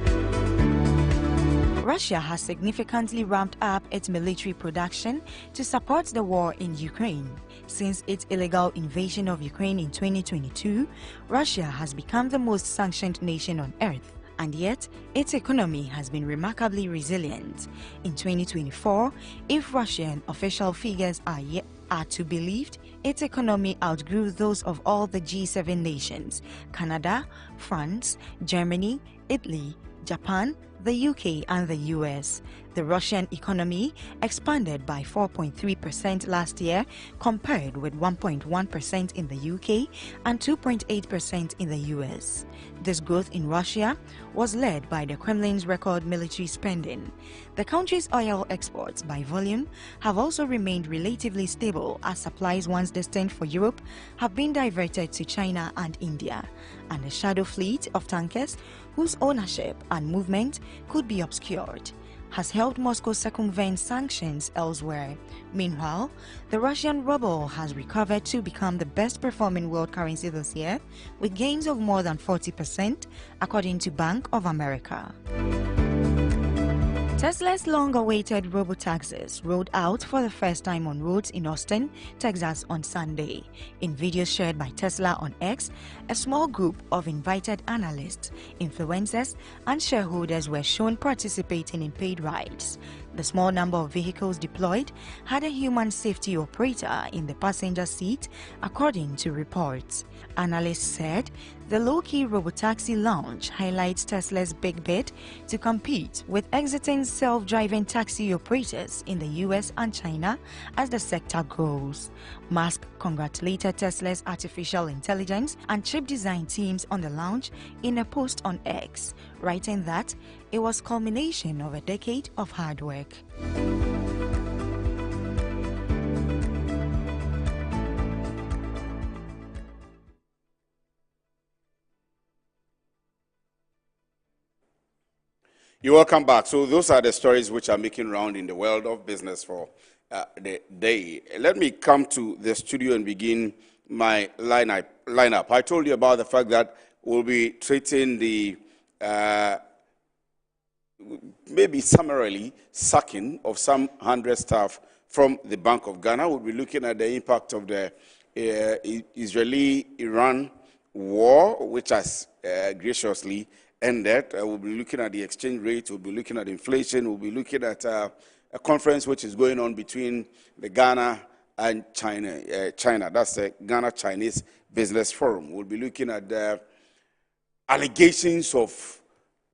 Russia has significantly ramped up its military production to support the war in Ukraine. Since its illegal invasion of Ukraine in 2022, Russia has become the most sanctioned nation on earth. And yet, its economy has been remarkably resilient. In 2024, if Russian official figures are to be believed, its economy outgrew those of all the G7 nations: Canada, France, Germany, Italy, Japan, the UK and the US. The Russian economy expanded by 4.3% last year, compared with 1.1% in the UK and 2.8% in the US. This growth in Russia was led by the Kremlin's record military spending. The country's oil exports by volume have also remained relatively stable, as supplies once destined for Europe have been diverted to China and India, and a shadow fleet of tankers whose ownership and movement could be obscured has helped Moscow circumvent sanctions elsewhere. Meanwhile, the Russian ruble has recovered to become the best performing world currency this year, with gains of more than 40%, according to Bank of America. Tesla's long-awaited robo-taxis rolled out for the first time on roads in Austin, Texas on Sunday. In videos shared by Tesla on X, a small group of invited analysts, influencers, and shareholders were shown participating in paid rides. The small number of vehicles deployed had a human safety operator in the passenger seat, according to reports. Analysts said the low-key robotaxi launch highlights Tesla's big bid to compete with exiting self-driving taxi operators in the US and China as the sector grows. Musk congratulated Tesla's artificial intelligence and chip design teams on the launch in a post on X, writing that it was culmination of a decade of hard work. You're welcome back. So those are the stories which are making round in the world of business for the day. Let me come to the studio and begin my lineup. I told you about the fact that we'll be treating the maybe summarily sacking of some 100 staff from the Bank of Ghana. We'll be looking at the impact of the Israeli-Iran war, which has graciously ended. We'll be looking at the exchange rate, we'll be looking at inflation, we'll be looking at a conference which is going on between the Ghana and China. That's the Ghana-Chinese Business Forum. We'll be looking at the allegations of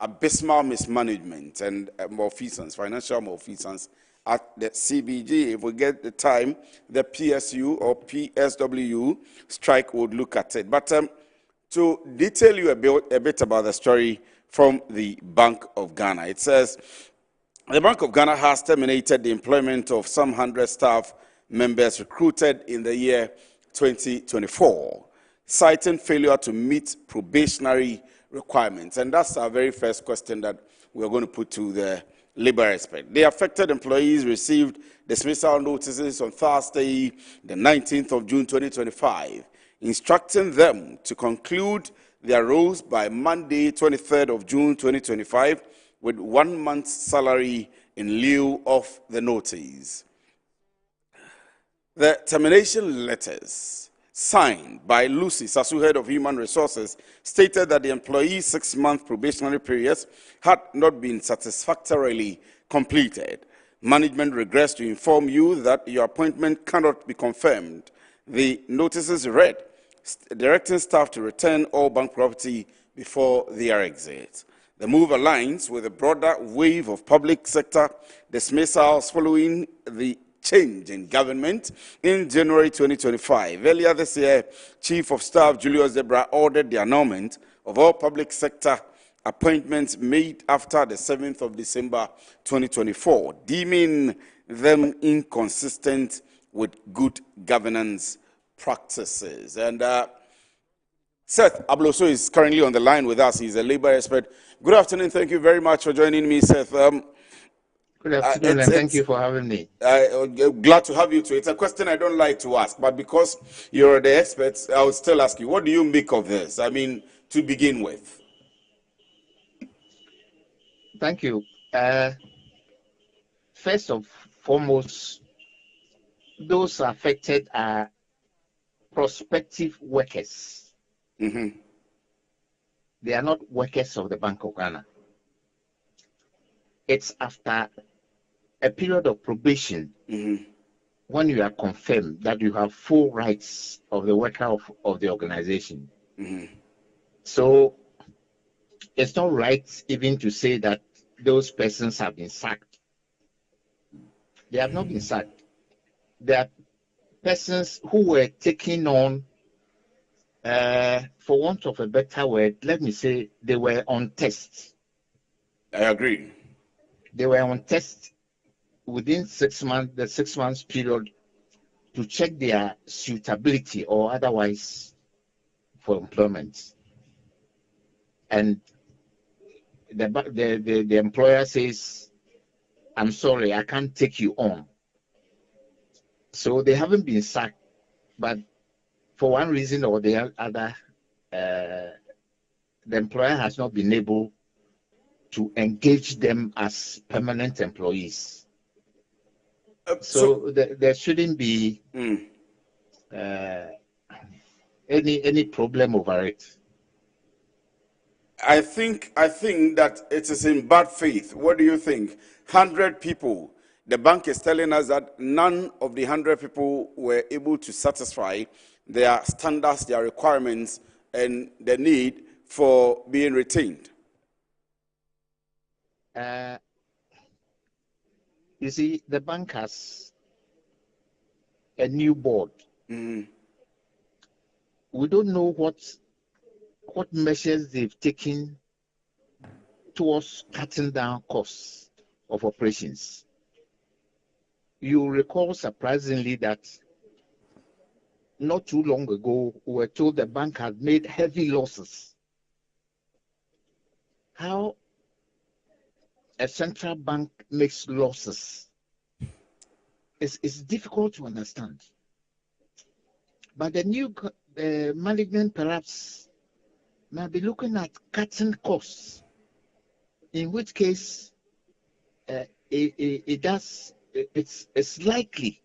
abysmal mismanagement and malfeasance, financial malfeasance at the CBG. If we get the time, the PSU or PSW strike would look at it. But to detail you a bit about the story from the Bank of Ghana, it says the Bank of Ghana has terminated the employment of some 100 staff members recruited in the year 2024, citing failure to meet probationary requirements. And that's our very first question that we're going to put to the labor expert. The affected employees received dismissal notices on Thursday, the 19th of June 2025, instructing them to conclude their roles by Monday, 23rd of June 2025, with 1 month's salary in lieu of the notice. The termination letters signed by Lucy Sasu, head of Human Resources, stated that the employee's 6-month probationary periods had not been satisfactorily completed. Management regrets to inform you that your appointment cannot be confirmed. The notices read, directing staff to return all bank property before their exit. The move aligns with a broader wave of public sector dismissals following the change in government in January 2025. Earlier this year, Chief of Staff Julius Debra ordered the annulment of all public sector appointments made after the 7th of December 2024, deeming them inconsistent with good governance practices. And Seth Abloso is currently on the line with us. He's a labor expert. Good afternoon. Thank you very much for joining me, Seth. Good afternoon, and thank you for having me. Glad to have you too. It's a question I don't like to ask, but because you're the expert, I will still ask you, what do you make of this? I mean, to begin with. Thank you. First and foremost, those affected are prospective workers. Mm-hmm. They are not workers of the Bank of Ghana. It's after a period of probation, mm-hmm, when you are confirmed that you have full rights of the worker of the organization. Mm-hmm. So it's not right even to say that those persons have been sacked. They have not been sacked. They are persons who were taking on, for want of a better word, let me say, they were on test. I agree. They were on test within 6 months, the 6 months period, to check their suitability or otherwise for employment. And the employer says, I'm sorry, I can't take you on. So they haven't been sacked, but for one reason or the other, the employer has not been able to engage them as permanent employees. So there shouldn't be any problem over it. I think that it is in bad faith. What do you think? 100 people. The bank is telling us that none of the 100 people were able to satisfy their standards, their requirements, and the need for being retained. You see, the bank has a new board. We don't know what measures they've taken towards cutting down costs of operations. You recall surprisingly that not too long ago, we were told the bank had made heavy losses. How a central bank makes losses is difficult to understand. But the new management perhaps might be looking at cutting costs, in which case it's likely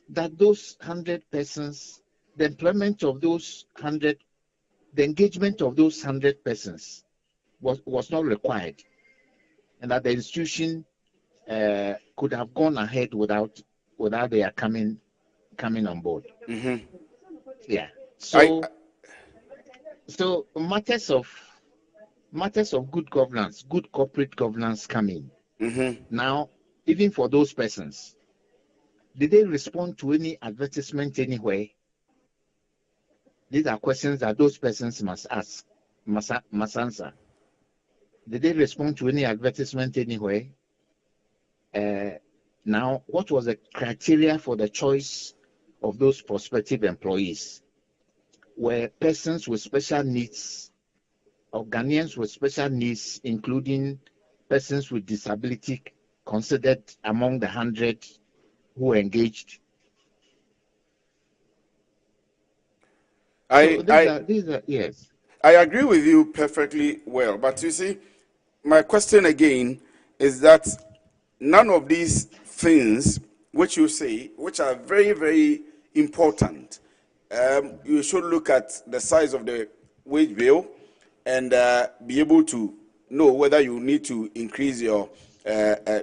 that those 100 persons, the employment of those 100, the engagement of those 100 persons was not required, and that the institution could have gone ahead without their coming on board. Yeah. So matters of good governance, good corporate governance come in. Now, even for those persons, did they respond to any advertisement anywhere? These are questions that those persons must ask, must answer. Did they respond to any advertisement anywhere? Now, what was the criteria for the choice of those prospective employees? Were persons with special needs, or Ghanaians with special needs, including persons with disability, considered among the 100 who engaged? Yes. I agree with you perfectly well, but you see, my question again is that none of these things which you say, which are very, very important, you should look at the size of the wage bill and be able to know whether you need to increase your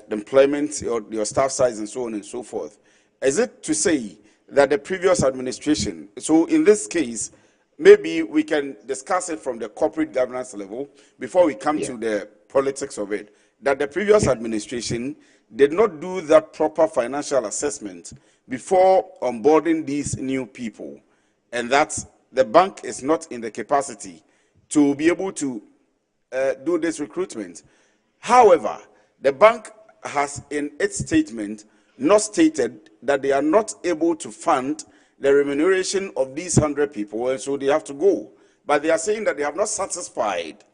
employment, your staff size, and so on and so forth. Is it to say that the previous administration, so in this case, maybe we can discuss it from the corporate governance level before we come to the politics of it, that the previous administration did not do that proper financial assessment before onboarding these new people, and that the bank is not in the capacity to be able to do this recruitment. However, the bank has in its statement not stated that they are not able to fund the remuneration of these 100 people, and so they have to go. But they are saying that they have not satisfied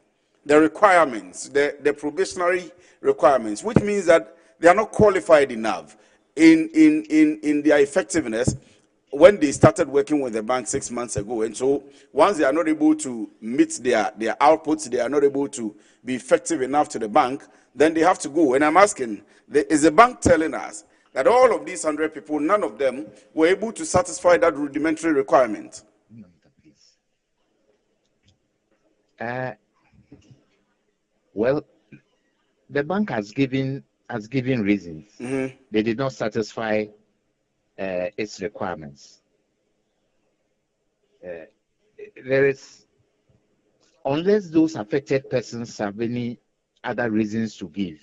the requirements, the probationary requirements, which means that they are not qualified enough in their effectiveness when they started working with the bank 6 months ago. And so once they are not able to meet their outputs, they are not able to be effective enough to the bank, then they have to go. And I'm asking, is the bank telling us that all of these 100 people, none of them were able to satisfy that rudimentary requirement? Well, the bank has given reasons. They did not satisfy its requirements. There is, unless those affected persons have any other reasons to give.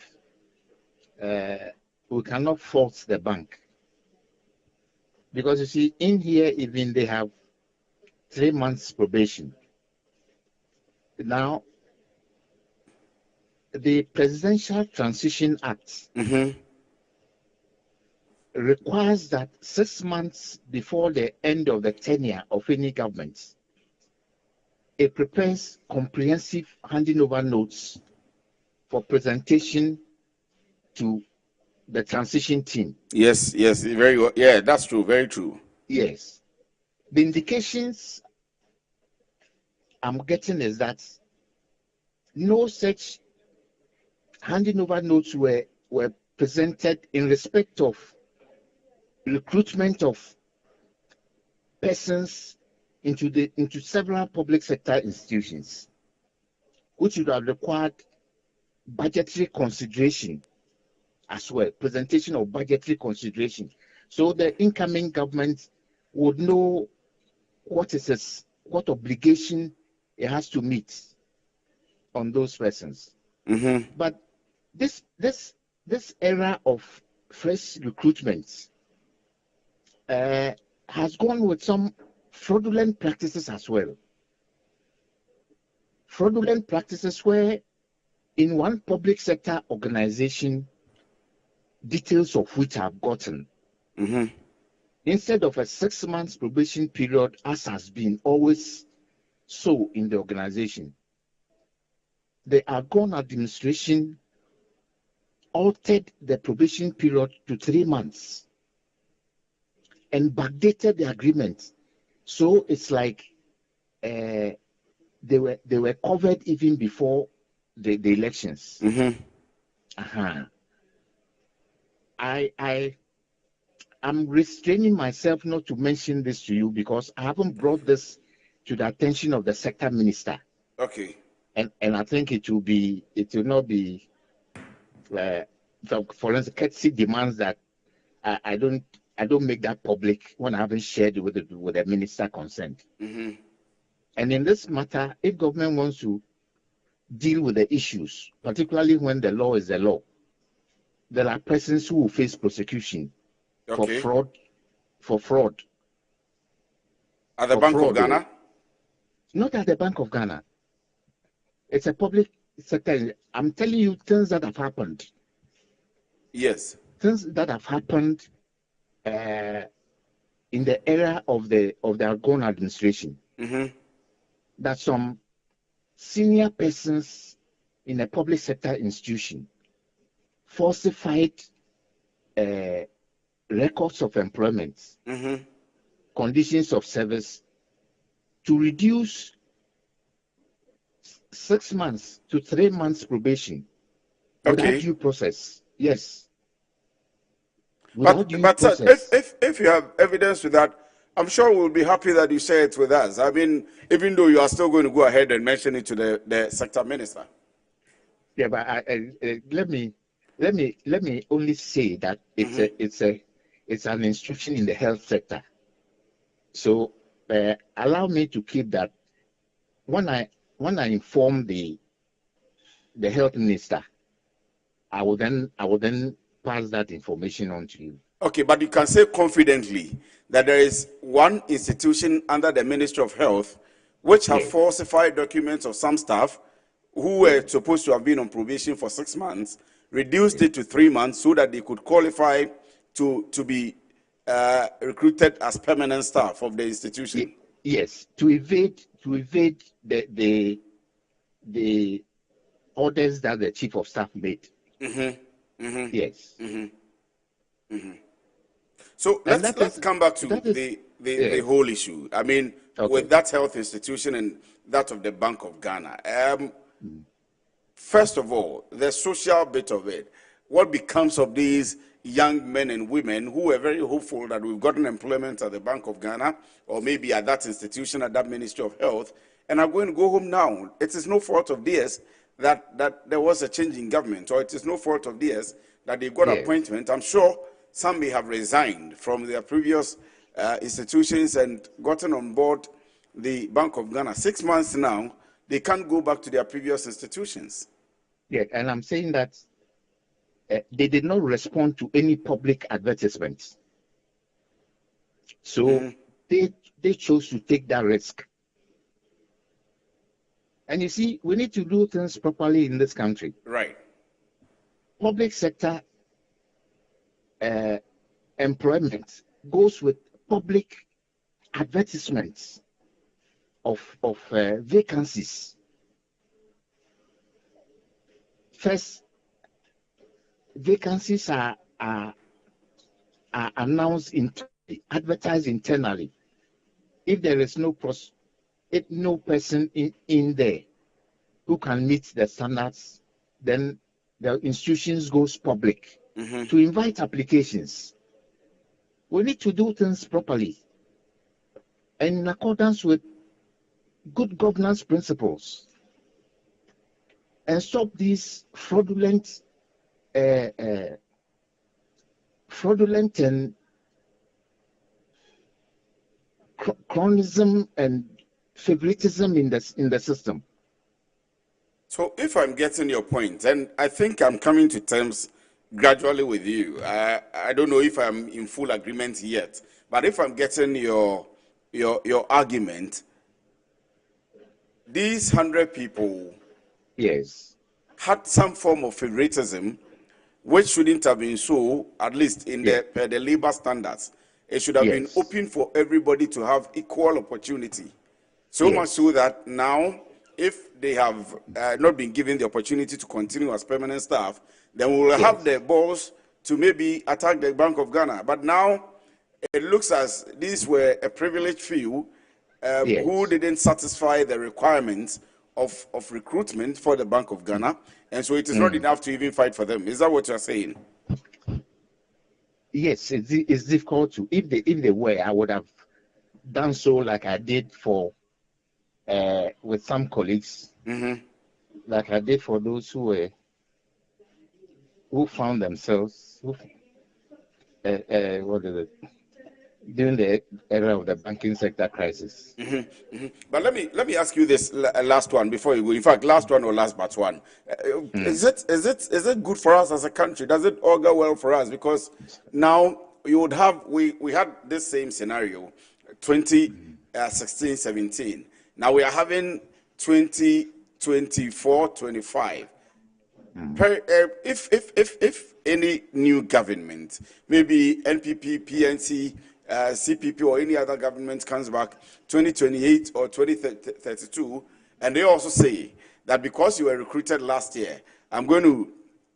We cannot force the bank. Because you see, in here, even they have 3 months probation. Now, the Presidential Transition Act requires that 6 months before the end of the tenure of any government, it prepares comprehensive handing over notes for presentation to the transition team. Yes, very well. Yeah, that's true, very true. Yes. The indications I'm getting is that no such handing over notes were presented in respect of recruitment of persons into several public sector institutions, which would have required budgetary consideration as well, presentation of budgetary consideration. So the incoming government would know what obligation it has to meet on those persons. But this era of fresh recruitment has gone with some fraudulent practices as well. Fraudulent practices where in one public sector organization, details of which I've gotten, instead of a 6 months probation period, as has been always so in the organization, the Argonne administration altered the probation period to 3 months and backdated the agreement. So it's like they were covered even before the elections. I'm restraining myself not to mention this to you because I haven't brought this to the attention of the sector minister. Okay. And I think it will not be for instance, courtesy demands that I don't make that public when I haven't shared it with the minister consent. And in this matter, if government wants to deal with the issues, particularly when the law is the law, there are persons who will face prosecution for fraud. At the Bank of Ghana? Not at the Bank of Ghana. It's a public sector. I'm telling you things that have happened. Yes. Things that have happened in the era of the Argonne administration. That some senior persons in a public sector institution falsified records of employment, conditions of service, to reduce 6 months to 3 months probation without due process. Yes. But if you have evidence to that, I'm sure we'll be happy that you share it with us. I mean, even though you are still going to go ahead and mention it to the sector minister. Yeah, but let me only say that it's an instruction in the health sector. So allow me to keep that. When I inform the health minister, I will then pass that information on to you. Okay, but you can say confidently that there is one institution under the Ministry of Health which have falsified documents of some staff who were supposed to have been on probation for 6 months, reduced it to 3 months so that they could qualify to be recruited as permanent staff of the institution. Yes, to evade the orders that the chief of staff made. Yes. So let's come back to the whole issue. I mean, with that health institution and that of the Bank of Ghana. First of all, the social bit of it. What becomes of these young men and women who were very hopeful that we've gotten employment at the Bank of Ghana or maybe at that institution, at that Ministry of Health, and are going to go home now? It is no fault of theirs that there was a change in government, or it is no fault of theirs that they've got appointment. I'm sure some may have resigned from their previous institutions and gotten on board the Bank of Ghana. 6 months now, they can't go back to their previous institutions. Yeah, and I'm saying that they did not respond to any public advertisements. So they chose to take that risk. And you see, we need to do things properly in this country. Right. Public sector employment goes with public advertisements of vacancies. First, vacancies are announced advertised internally. If there is no person in there who can meet the standards, then the institutions goes public to invite applications. We need to do things properly and in accordance with good governance principles and stop these fraudulent and chronism and favoritism in the system. So if I'm getting your point, and I think I'm coming to terms gradually with you. I don't know if I'm in full agreement yet, but if I'm getting your argument, these 100 people had some form of favoritism, which shouldn't have been so, at least in the labor standards. It should have been open for everybody to have equal opportunity. So much so that now, if they have not been given the opportunity to continue as permanent staff, then we will have the balls to maybe attack the Bank of Ghana. But now, it looks as these were a privileged few who didn't satisfy the requirements of recruitment for the Bank of Ghana, and so it is not enough to even fight for them. Is that what you're saying? Yes, it's difficult to. If they were, I would have done so like I did for with some colleagues, like I did for those who found themselves during the era of the banking sector crisis. But let me ask you this last one before you go. In fact, last one or last but one. Is it good for us as a country? Does it augur well for us? Because now you would have we had this same scenario, 2016-17. Now we are having 2024-25. If any new government, maybe NPP, PNC, CPP, or any other government comes back 2028 or 2032, and they also say that because you were recruited last year, I'm going to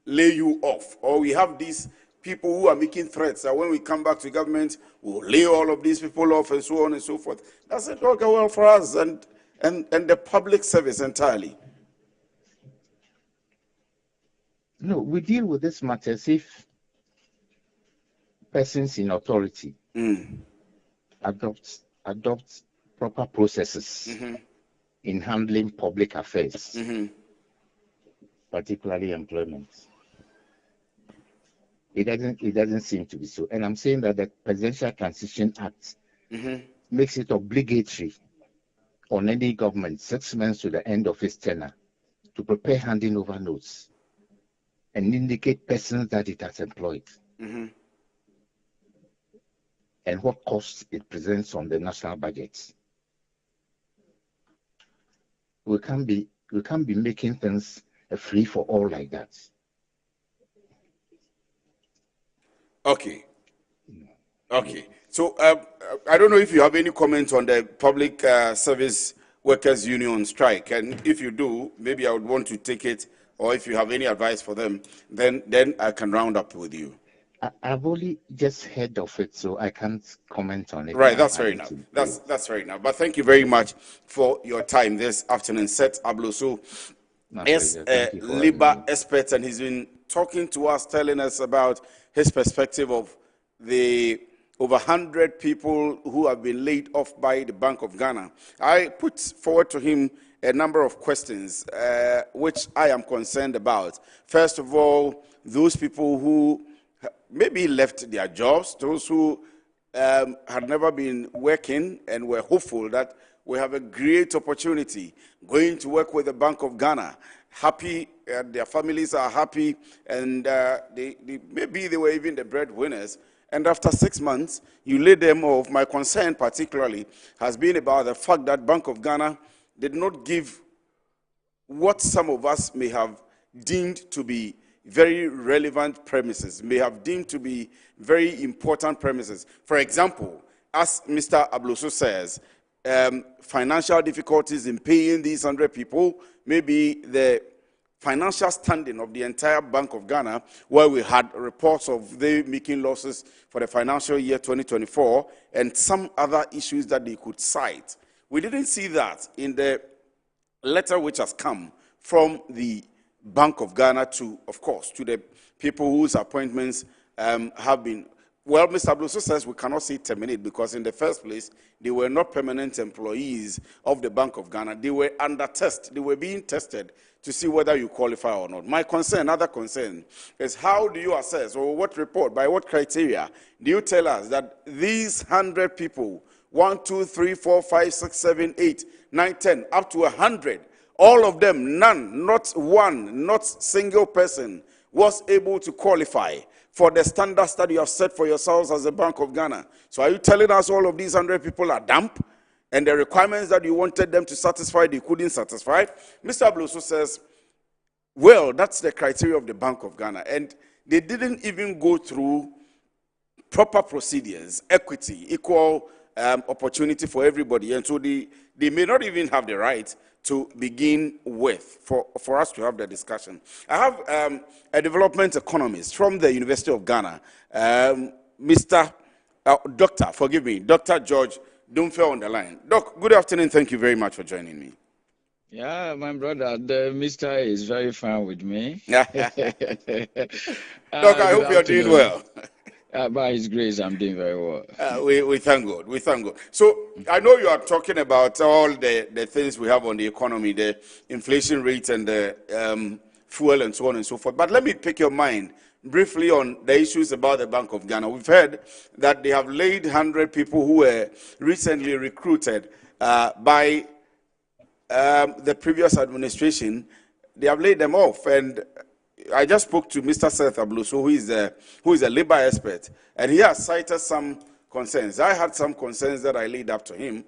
lay you off, or we have these people who are making threats that when we come back to government, we'll lay all of these people off, and so on and so forth. Does it work well for us and the public service entirely? No, we deal with this matters if persons in authority adopt proper processes in handling public affairs, particularly employment. It doesn't seem to be so. And I'm saying that the Presidential Transition Act makes it obligatory on any government 6 months to the end of its tenure to prepare handing over notes and indicate persons that it has employed and what costs it presents on the national budget. We can't be making things free for all like that. Okay. So I don't know if you have any comments on the Public Service Workers Union strike, and if you do, maybe I would want to take it, or if you have any advice for them, then I can round up with you. I've only just heard of it, so I can't comment on it. Right, that's fair enough. That's fair enough. But thank you very much for your time this afternoon. Seth Abloso is a labor expert, and he's been talking to us, telling us about his perspective of the over 100 people who have been laid off by the Bank of Ghana. I put forward to him a number of questions which I am concerned about. First of all, those people who maybe left their jobs, those who had never been working and were hopeful that we have a great opportunity going to work with the Bank of Ghana, happy, and their families are happy, and maybe they were even the breadwinners. And after 6 months, you lay them off. My concern particularly has been about the fact that Bank of Ghana did not give what some of us may have deemed to be very relevant premises, may have deemed to be very important premises. For example, as Mr. Abloso says, financial difficulties in paying these 100 people, maybe the financial standing of the entire Bank of Ghana, where we had reports of they making losses for the financial year 2024, and some other issues that they could cite. We didn't see that in the letter which has come from the Bank of Ghana to, of course, to the people whose appointments have been. Well, Mr. Abloso says we cannot say terminate because in the first place, they were not permanent employees of the Bank of Ghana. They were under test. They were being tested to see whether you qualify or not. My concern, other concern, is how do you assess, or what report, by what criteria do you tell us that these 100 people, 1, 2, 3, 4, 5, 6, 7, 8, 9, 10, up to 100, all of them, none, not one, not single person was able to qualify for the standards that you have set for yourselves as a Bank of Ghana. So are you telling us all of these 100 people are damp? And the requirements that you wanted them to satisfy, they couldn't satisfy? Mr. Abloso says, well, that's the criteria of the Bank of Ghana. And they didn't even go through proper procedures, equity, equal opportunity for everybody. And so they may not even have the right to begin with for us to have the discussion. I have a development economist from the University of Ghana, Dr. George Dumfe on the line. Doc, good afternoon. Thank you very much for joining me. Yeah, my brother, the mister is very fine with me. Doc, I hope you're doing well. By His grace, I'm doing very well. We thank God. We thank God. So I know you are talking about all the things we have on the economy, the inflation rate and the fuel and so on and so forth. But let me pick your mind briefly on the issues about the Bank of Ghana. We've heard that they have laid 100 people who were recently recruited by the previous administration. They have laid them off, and I just spoke to Mr. Seth Abloso, who is a labor expert, and he has cited some concerns. I had some concerns that I laid up to him.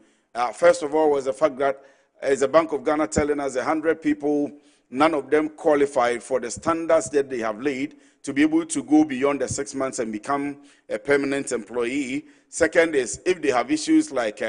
First of all was the fact that as the Bank of Ghana telling us 100 people, none of them qualified for the standards that they have laid to be able to go beyond the 6 months and become a permanent employee. Second is if they have issues like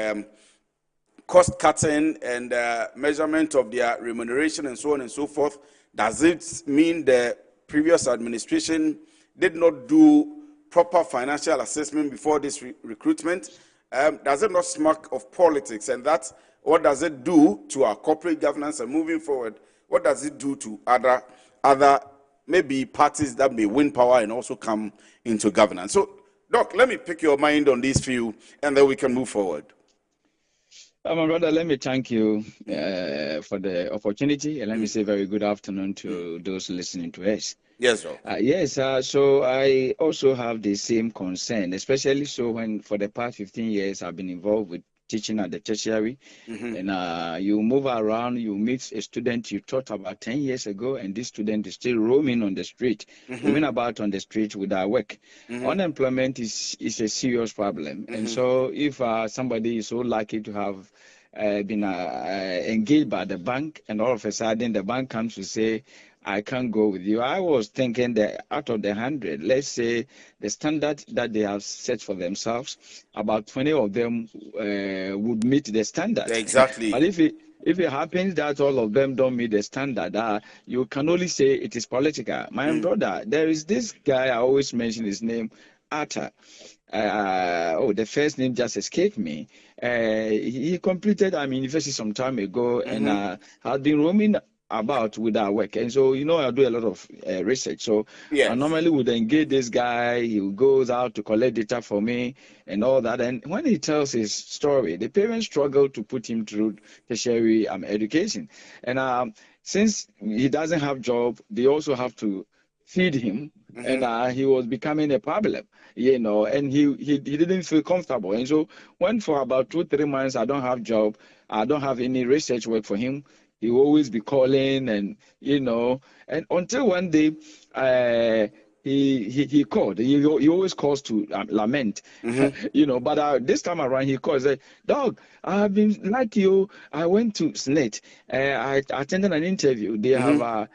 cost cutting and measurement of their remuneration and so on and so forth, does it mean the previous administration did not do proper financial assessment before this recruitment? Does it not smack of politics? And that's what does it do to our corporate governance and moving forward? What does it do to other maybe parties that may win power and also come into governance? So, Doc, let me pick your mind on these few, and then we can move forward. My brother, let me thank you for the opportunity, and let me say very good afternoon to those listening to us. Yes, sir. Yes, so I also have the same concern, especially so when for the past 15 years I've been involved with teaching at the tertiary, and you move around, you meet a student you taught about 10 years ago, and this student is still roaming on the street, roaming about on the street without work. Unemployment is a serious problem, and so if somebody is so lucky to have been engaged by the bank, and all of a sudden the bank comes to say, I can't go with you. I was thinking that out of the 100, let's say the standard that they have set for themselves, about 20 of them would meet the standard. Exactly. But if it happens that all of them don't meet the standard, you can only say it is political. My brother, there is this guy, I always mention his name, Arthur. The first name just escaped me. He completed university some time ago and had been roaming about with our work, and so I do a lot of research, so I normally would engage this guy. He goes out to collect data for me and all that, and when he tells his story, the parents struggle to put him through tertiary education, and since he doesn't have job, they also have to feed him, and he was becoming a problem, and he didn't feel comfortable, and so when for about 2-3 months I don't have job, I don't have any research work for him, he will always be calling, and and until one day, he called. He always calls to lament, But this time around, he called. Said, "Dog, I've been like you. I went to SNET. I attended an interview. They have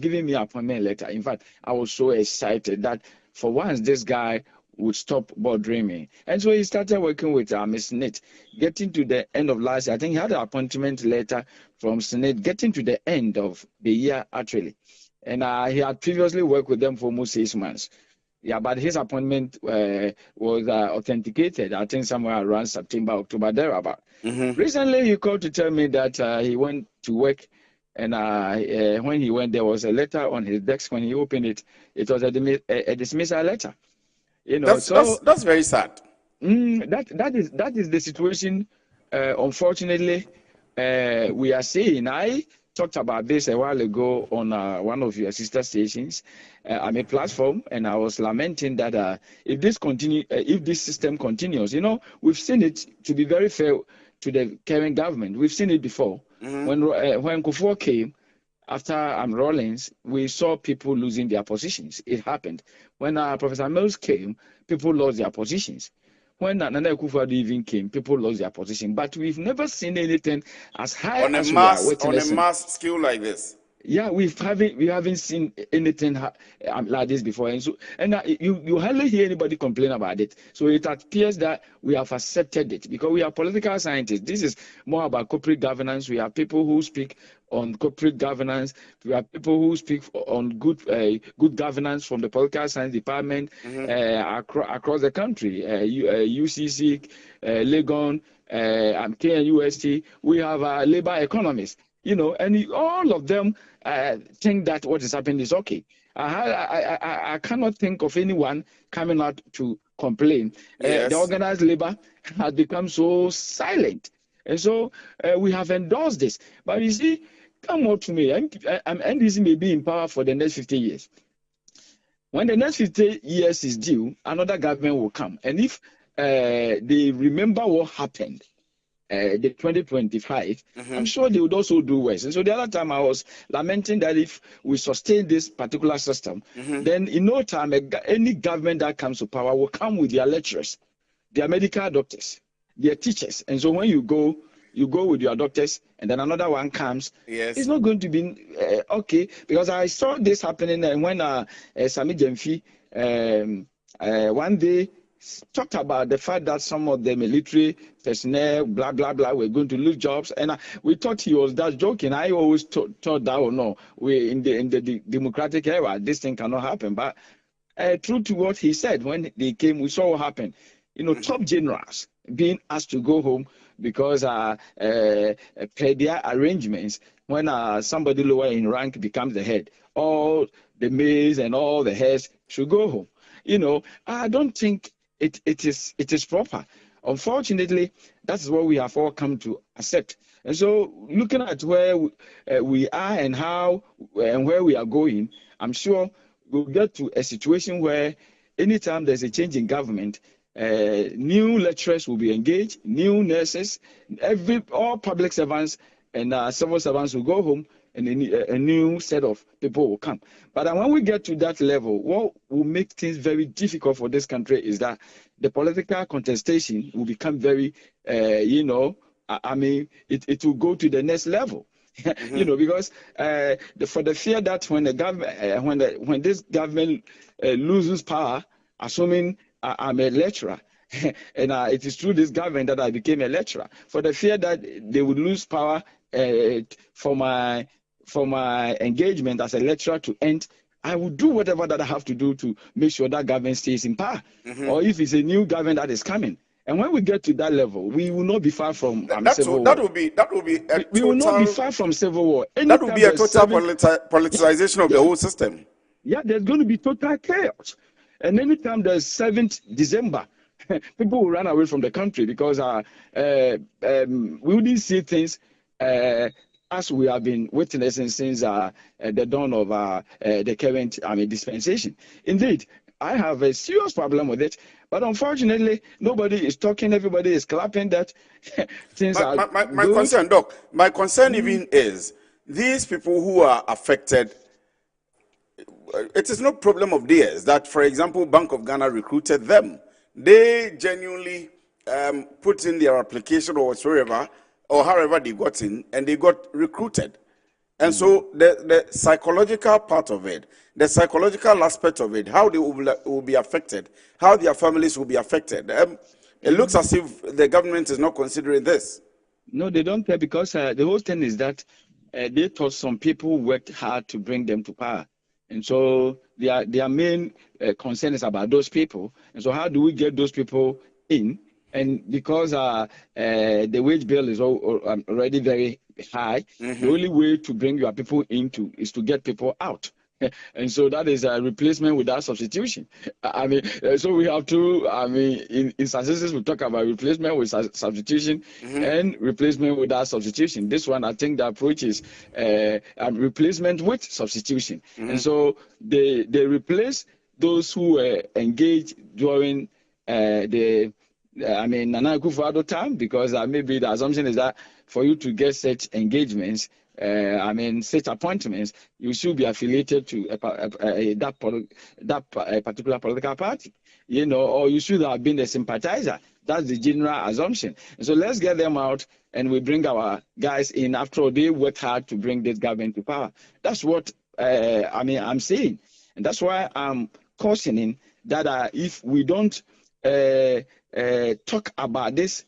given me an appointment letter. In fact, I was so excited that for once this guy would stop bothering me. And so he started working with SNET. Getting to the end of last year, I think he had an appointment letter from SNET. Getting to the end of the year actually." And he had previously worked with them for almost 6 months. Yeah, but his appointment was authenticated, I think, somewhere around September, October, thereabout. Recently, he called to tell me that he went to work, and when he went, there was a letter on his desk. When he opened it, it was a dismissal letter. That's very sad. That is the situation. Unfortunately, we are seeing. I talked about this a while ago on one of your sister stations. I'm a platform, and I was lamenting that if this system continues, we've seen it. To be very fair to the current government, we've seen it before. When Kufuor came after Rawlings, we saw people losing their positions. It happened. When Professor Mills came, people lost their positions. When Nana Akufo-Addo even came, people lost their position. But we've never seen anything as high as we are witnessing. On a mass scale like this. Yeah, we haven't seen anything like this before, and you hardly hear anybody complain about it. So it appears that we have accepted it because we are political scientists. This is more about corporate governance. We have people who speak on corporate governance. We have people who speak on good governance from the political science department across the country. UCC, Legon, KNUST. We have labor economists. And all of them think that what is happening is okay. I cannot think of anyone coming out to complain. Yes. The organized labor has become so silent. And so we have endorsed this. But you see, come up to me. NDC may be in power for the next 50 years. When the next 50 years is due, another government will come. And if they remember what happened, the 2025, I'm sure they would also do worse. And so the other time I was lamenting that if we sustain this particular system, then in no time, any government that comes to power will come with their lecturers, their medical doctors, their teachers. And so when you go with your doctors, and then another one comes, it's not going to be okay. Because I saw this happening when Sami Jemfi one day talked about the fact that some of the military personnel, blah, blah, blah, were going to lose jobs. And we thought he was just joking. I always thought that, no, we in the democratic era, this thing cannot happen. But true to what he said, when they came, we saw what happened. Top generals being asked to go home because per their arrangements, when somebody lower in rank becomes the head, all the maids and all the heads should go home. I don't think it is proper. Unfortunately, that's what we have all come to accept. And so, looking at where we are and how and where we are going, I'm sure we'll get to a situation where anytime there's a change in government, new lecturers will be engaged, new nurses, all public servants and civil servants will go home, and a new set of people will come. But when we get to that level, what will make things very difficult for this country is that the political contestation will become very, it will go to the next level. Because for the fear that when the government, when this government loses power, assuming I'm a lecturer, and it is through this government that I became a lecturer, for the fear that they would lose power for my engagement as a lecturer to end, I will do whatever that I have to do to make sure that government stays in power. Or if it's a new government that is coming. And when we get to that level, we will not be far from civil war. That will be we will not be far from civil war. That will be a total politicization of the whole system. Yeah, there's going to be total chaos. And anytime there's 7th December, people will run away from the country because we wouldn't see things as we have been witnessing since the dawn of the current dispensation. Indeed, I have a serious problem with it. But unfortunately, nobody is talking. Everybody is clapping that things are my good. concern, Doc, my concern even is these people who are affected. It is no problem of theirs that, for example, Bank of Ghana recruited them. They genuinely put in their application or whatsoever, or however they got in, and they got recruited. And so the psychological part of it, the psychological aspect of it, how they will be affected, how their families will be affected. It looks as if the government is not considering this. No, they don't care because the whole thing is that they thought some people worked hard to bring them to power. And so their main concern is about those people. And so how do we get those people in? And because the wage bill is already very high, the only way to bring your people into is to get people out. And so that is a replacement without substitution. I mean, so we have to, I mean, in statistics, we talk about replacement with substitution and replacement without substitution. This one, I think the approach is replacement with substitution. And so they replace those who engage during Nana Akufo-Addo time, because maybe the assumption is that for you to get such engagements, such appointments, you should be affiliated to that particular political party, or you should have been a sympathizer. That's the general assumption. And so let's get them out, and we bring our guys in. After all, they worked hard to bring this government to power. That's what I'm saying, and that's why I'm cautioning that if we don't talk about this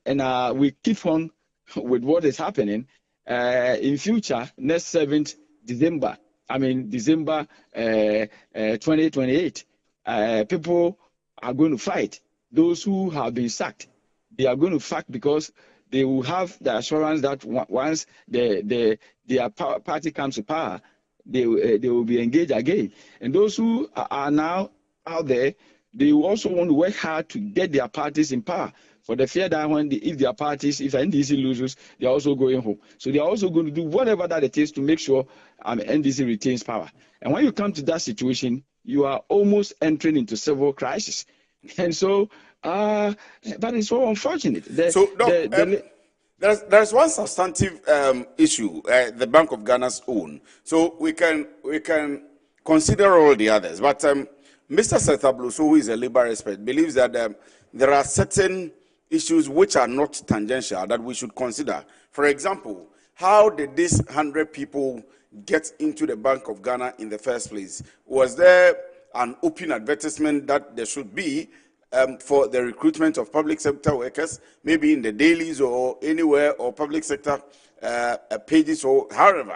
and we keep on with what is happening, in future, next 7th December, December 2028, people are going to fight. Those who have been sacked, they are going to fight because they will have the assurance that once their party comes to power, they will be engaged again. And those who are now out there, they will also want to work hard to get their parties in power, for the fear that if their parties, if NDC loses, they are also going home. So they are also going to do whatever that it is to make sure NDC retains power. And when you come to that situation, you are almost entering into civil crisis. And so, but it's so unfortunate. There's one substantive issue, the Bank of Ghana's own. So we can consider all the others. But Mr. Setabluso, who is a labor expert, believes that there are certain issues which are not tangential that we should consider. For example, how did these 100 people get into the Bank of Ghana in the first place? Was there an open advertisement that there should be for the recruitment of public sector workers, maybe in the dailies or anywhere, or public sector pages, or however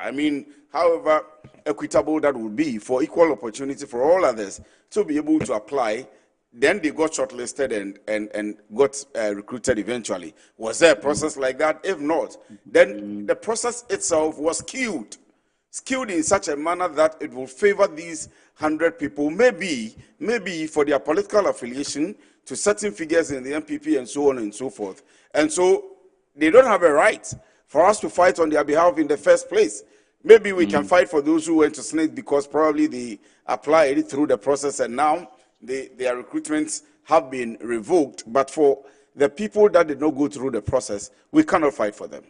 equitable that would be for equal opportunity for all others to be able to apply? Then they got shortlisted and got recruited eventually. Was there a process like that? If not, then the process itself was skewed in such a manner that it will favor these 100 people, maybe for their political affiliation to certain figures in the MPP and so on and so forth. And so they don't have a right for us to fight on their behalf in the first place. Maybe we can fight for those who went to SNIT because probably they applied through the process and now their recruitments have been revoked. But for the people that did not go through the process, we cannot fight for them.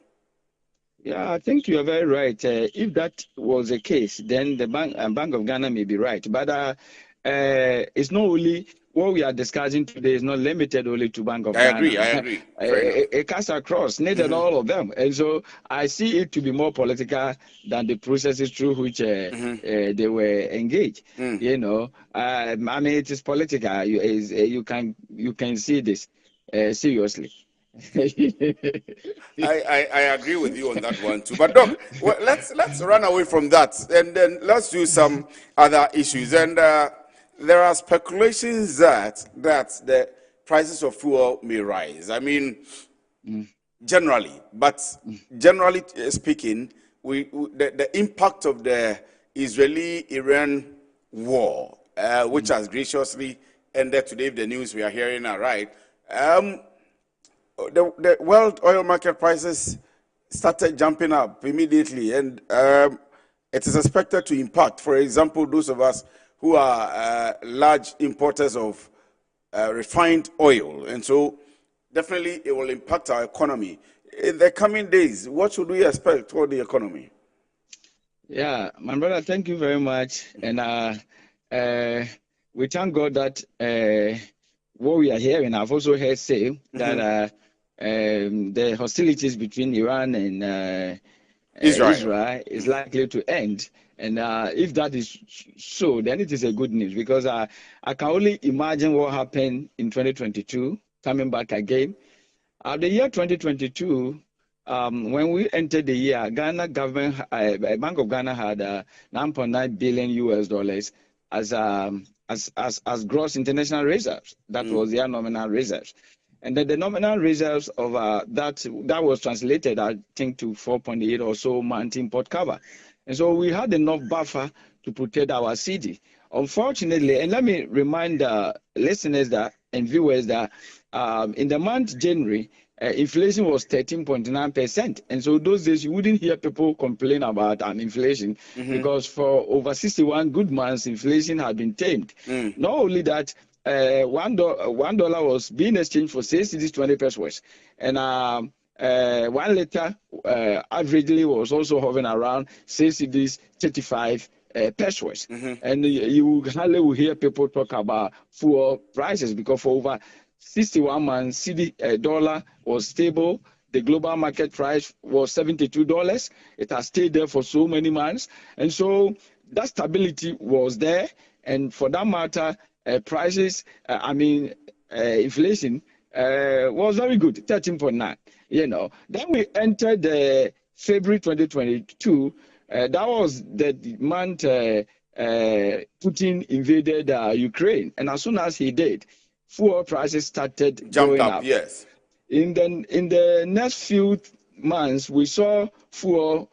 Yeah, I think you are very right. If that was the case, then the Bank of Ghana may be right. But it's not only what we are discussing today is not limited only to Bank of Ghana. I agree. It cuts across, needed all of them. And so I see it to be more political than the processes through which they were engaged. It is political. You can see this seriously. I agree with you on that one too. But Doc, let's run away from that and then let's do some other issues. And there are speculations that the prices of fuel may rise. Generally speaking, the impact of the Israeli-Iran war, which has graciously ended today, if the news we are hearing are right. The world oil market prices started jumping up immediately, and it is expected to impact, for example, those of us who are large importers of refined oil. And so definitely it will impact our economy. In the coming days, what should we expect toward the economy? Yeah, my brother, thank you very much. And we thank God that what we are hearing, I've also heard say that the hostilities between Iran and Israel is likely to end. And if that is so, then it is a good news, because I can only imagine what happened in 2022, coming back again. The year 2022, when we entered the year, Ghana government, Bank of Ghana had 9.9 billion US dollars as gross international reserves. That was their nominal reserves. And then the nominal reserves of that was translated, I think, to 4.8 or so month import cover. And so we had enough buffer to protect our city. Unfortunately, and let me remind listeners that and viewers that in the month January, inflation was 13.9%. And so those days, you wouldn't hear people complain about an inflation because for over 61 good months, inflation had been tamed. Not only that, $1 was being exchanged for 6 cedis 20 pesos. And 1 liter averagely was also hovering around 6 cedis 35 pesos. And you hardly will hear people talk about fuel prices, because for over 61 months, dollar was stable. The global market price was $72. It has stayed there for so many months. And so that stability was there. And for that matter, prices, inflation was very good, 13.9. Then we entered February 2022. That was the month Putin invaded Ukraine. And as soon as he did, fuel prices started going up. Yes. In the next few months, we saw fuel,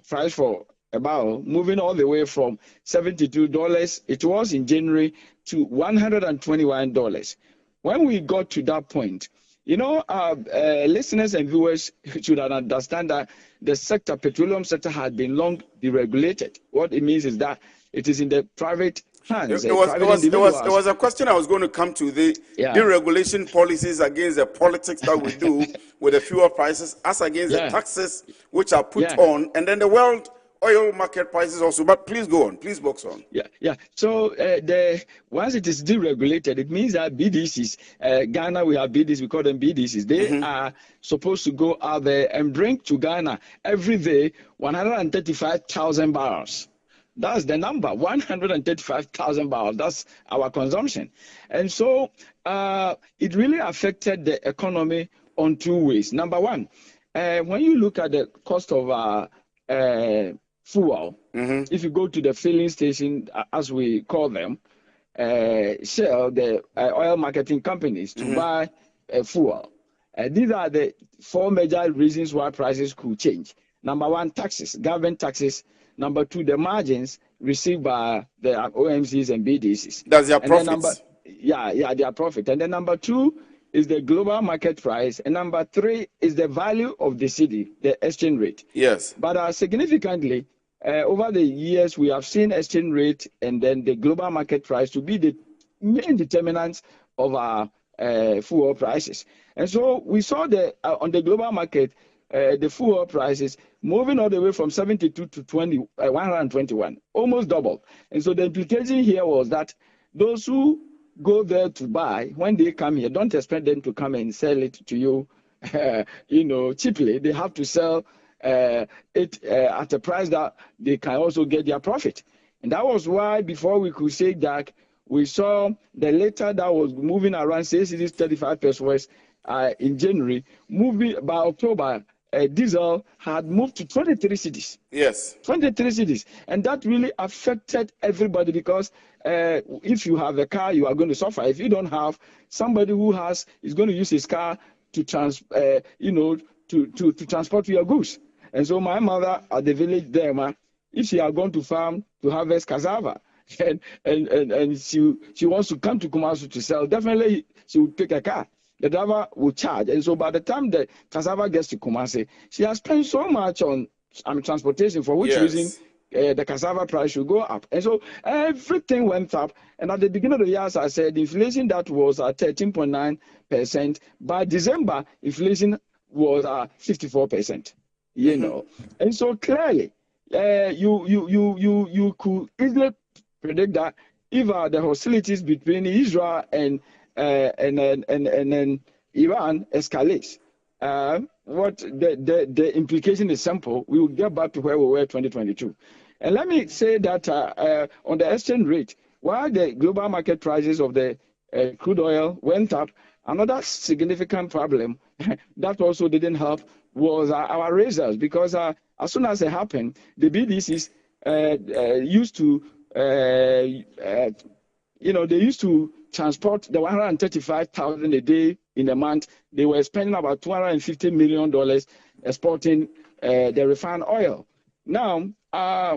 price for a barrel moving all the way from $72, it was in January, to $121. When we got to that point, listeners and viewers should understand that the petroleum sector had been long deregulated. What it means is that it is in the private hands. It was a question I was going to come to, the deregulation policies against the politics that we do with the fuel prices, as against the taxes which are put on, and then the world oil market prices also. But please go on, please box on. So once it is deregulated, it means that BDCs, Ghana, we have BDCs, we call them BDCs. They are supposed to go out there and bring to Ghana every day 135,000 barrels. That's the number, 135,000 barrels. That's our consumption. And so it really affected the economy on two ways. Number one, when you look at the cost of fuel, if you go to the filling station, as we call them, Shell, the oil marketing companies, to buy fuel. These are the four major reasons why prices could change. Number one, taxes, government taxes. Number two, the margins received by the OMCs and BDCs. That's their profits. Their profit. And then number two is the global market price. And number three is the value of the city, the exchange rate. Yes. But significantly, over the years, we have seen exchange rate and then the global market price to be the main determinants of our fuel prices. And so we saw on the global market, the fuel prices moving all the way from 72 to 121, almost double. And so the implication here was that those who go there to buy, when they come here, don't expect them to come and sell it to you, cheaply. They have to sell it at a price that they can also get their profit. And that was why before we could say that, we saw the letter that was moving around, say, 35 pesos in January, moving by October. Diesel had moved to 23 cities. Yes. 23 cities. And that really affected everybody because if you have a car, you are going to suffer. If you don't have, somebody who is going to use his car to transport your goods. And so my mother at the village there, if she are going to farm to harvest cassava and she wants to come to Kumasi to sell, definitely she would take a car. The driver will charge. And so by the time the cassava gets to Kumasi, she has spent so much on transportation, for which reason the cassava price should go up. And so everything went up. And at the beginning of the year, as I said, inflation that was at 13.9%. By December, inflation was 54%. You know, and so clearly, you could easily predict that if the hostilities between Israel and Iran escalates, what the implication is simple. We will get back to where we were in 2022. And let me say that on the exchange rate, while the global market prices of the crude oil went up, another significant problem that also didn't help was our razors, because as soon as it happened, the BDCs used to, they used to transport the 135,000 a day in a month. They were spending about $250 million exporting the refined oil. Now,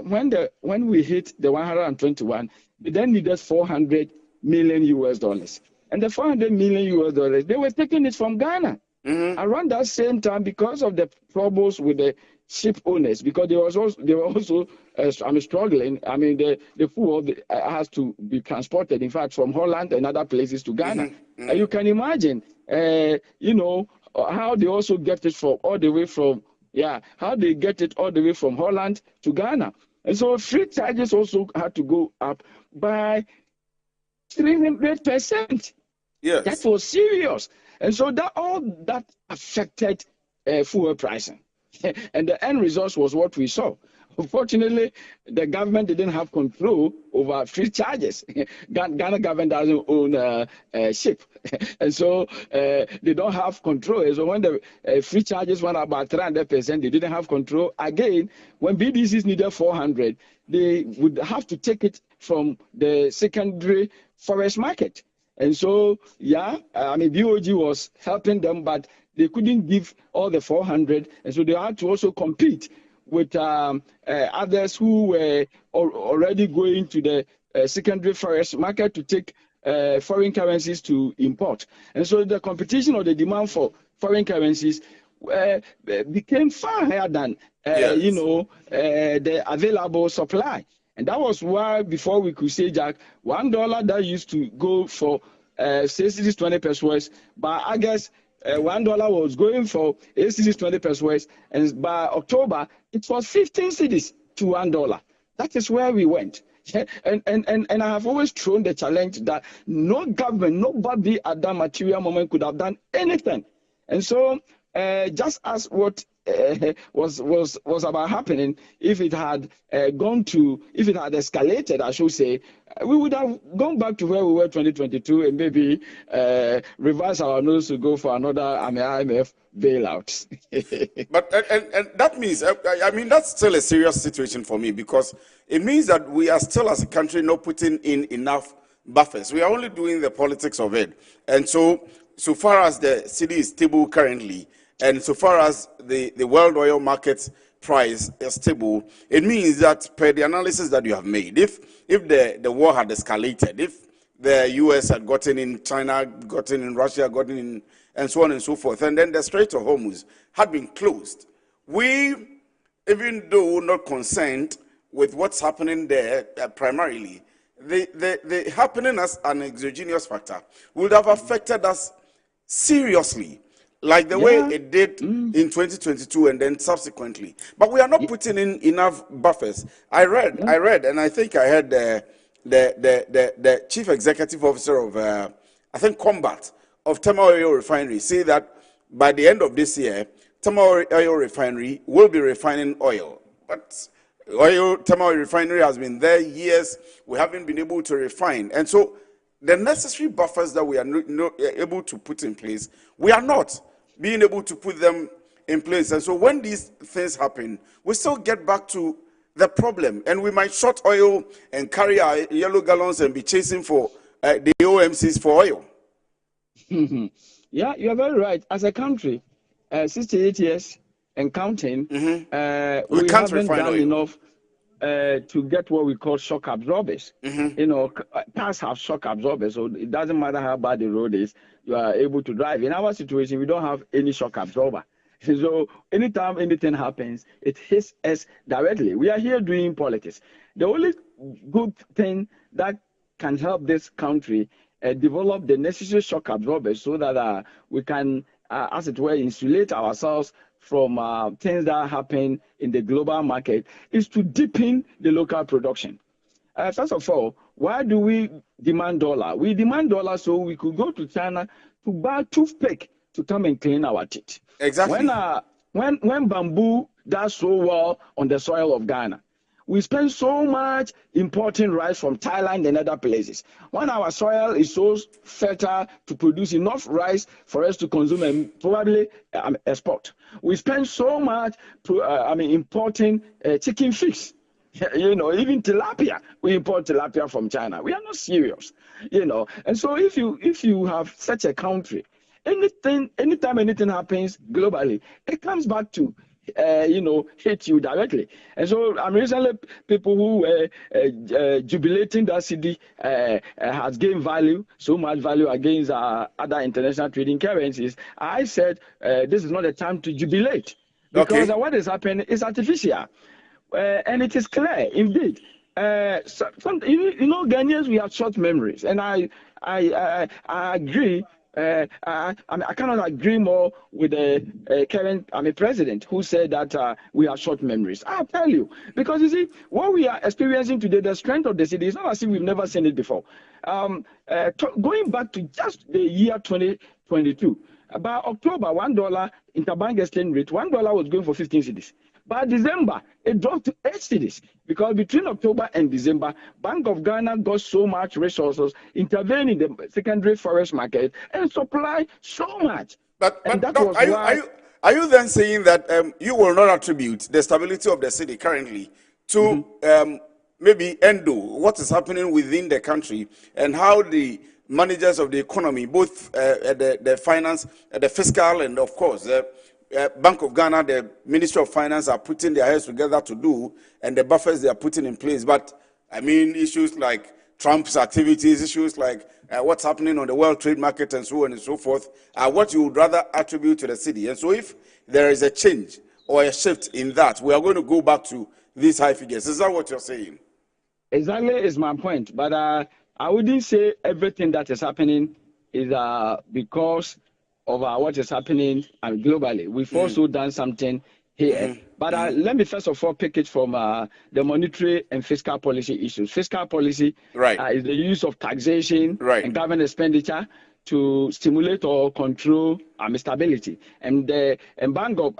when we hit the 121, they then needed 400 million US dollars. And the 400 million US dollars, they were taking it from Ghana. Around that same time, because of the troubles with the ship owners, because they were also struggling. I mean, the food has to be transported, in fact, from Holland and other places to Ghana. And you can imagine, how they also get it from all the way from Holland to Ghana. And so freight charges also had to go up by 300%. Yes, that was serious. And so all that affected fuel pricing. And the end result was what we saw. Unfortunately, the government didn't have control over freight charges. Ghana government doesn't own a ship. And so they don't have control. So when the freight charges went up by 300%, they didn't have control. Again, when BDCs needed 400, they would have to take it from the secondary forest market. And so, BOG was helping them, but they couldn't give all the 400. And so they had to also compete with others who were already going to the secondary forest market to take foreign currencies to import. And so the competition or the demand for foreign currencies became far higher than, the available supply. And that was why before we could say, Jack, $1 that used to go for, say, 20 pesos, by August, $1 was going for 20 pesos, and by October, it was 15 cedis to $1. That is where we went. And I have always thrown the challenge that no government, nobody at that material moment could have done anything. And so, just as what was about happening, if it had escalated, I should say, we would have gone back to where we were 2022 and maybe reverse our nose to go for another IMF bailout. But and that means, I mean, that's still a serious situation for me, because it means that we are still as a country not putting in enough buffers. We are only doing the politics of it. And so far as the city is stable currently, and so far as the world oil market price is stable, it means that per the analysis that you have made, if the war had escalated, if the US had gotten in, China gotten in, Russia gotten in, and so on and so forth, and then the Strait of Hormuz had been closed, we, even though not concerned with what's happening there primarily, the happening as an exogenous factor would have affected us seriously, like the way it did in 2022 and then subsequently. But we are not putting in enough buffers. I read, and I think I heard the chief executive officer of, I think, Combat of Tema Oil Refinery say that by the end of this year, Tema Oil Refinery will be refining oil. But Tema Oil Refinery has been there years. We haven't been able to refine. And so the necessary buffers that we are not able to put in place, we are not being able to put them in place. And so when these things happen, we still get back to the problem. And we might short oil and carry our yellow gallons and be chasing for the OMCs for oil. Yeah, you're very right. As a country, 68 years and counting, we haven't done enough to get what we call shock absorbers. You know, cars have shock absorbers, so it doesn't matter how bad the road is, you are able to drive. In our situation, we don't have any shock absorber. So anytime anything happens, it hits us directly. We are here doing politics. The only good thing that can help this country develop the necessary shock absorbers so that we can, as it were, insulate ourselves from things that happen in the global market is to deepen the local production. First of all, why do we demand dollar? We demand dollar so we could go to China to buy toothpick to come and clean our teeth. Exactly. When bamboo does so well on the soil of Ghana, we spend so much importing rice from Thailand and other places. When our soil is so fertile to produce enough rice for us to consume and probably export, we spend so much importing chicken fish. Even tilapia, we import tilapia from China. We are not serious, And so if you have such a country, anytime anything happens globally, it comes back to hit you directly. And so recently people who were jubilating that city has gained value, so much value against other international trading currencies. I said this is not a time to jubilate because what is happening is artificial. And it is clear, indeed. Ghanaians, we have short memories, and I agree. I cannot agree more with the current president who said that we have short memories. I'll tell you, because you see, what we are experiencing today, the strength of the city, is not as if we've never seen it before. Going back to just the year 2022, about October, $1 interbank exchange rate, $1 was going for 15 cedis. By December, it dropped to 8 cedis because between October and December, Bank of Ghana got so much resources, intervene in the secondary forest market, and supply so much. But are you then saying that you will not attribute the stability of the city currently to maybe Endo, what is happening within the country, and how the managers of the economy, both the finance, the fiscal, and of course Bank of Ghana, the Ministry of Finance are putting their heads together to do, and the buffers they are putting in place. But issues like Trump's activities, issues like what's happening on the world trade market and so on and so forth, are what you would rather attribute to the city. And so if there is a change or a shift in that, we are going to go back to these high figures. Is that what you're saying? Exactly is my point. But I wouldn't say everything that is happening is because of what is happening globally. We've also done something here. But let me first of all pick it from the monetary and fiscal policy issues. Fiscal policy is the use of taxation and government expenditure to stimulate or control stability. And Bank of,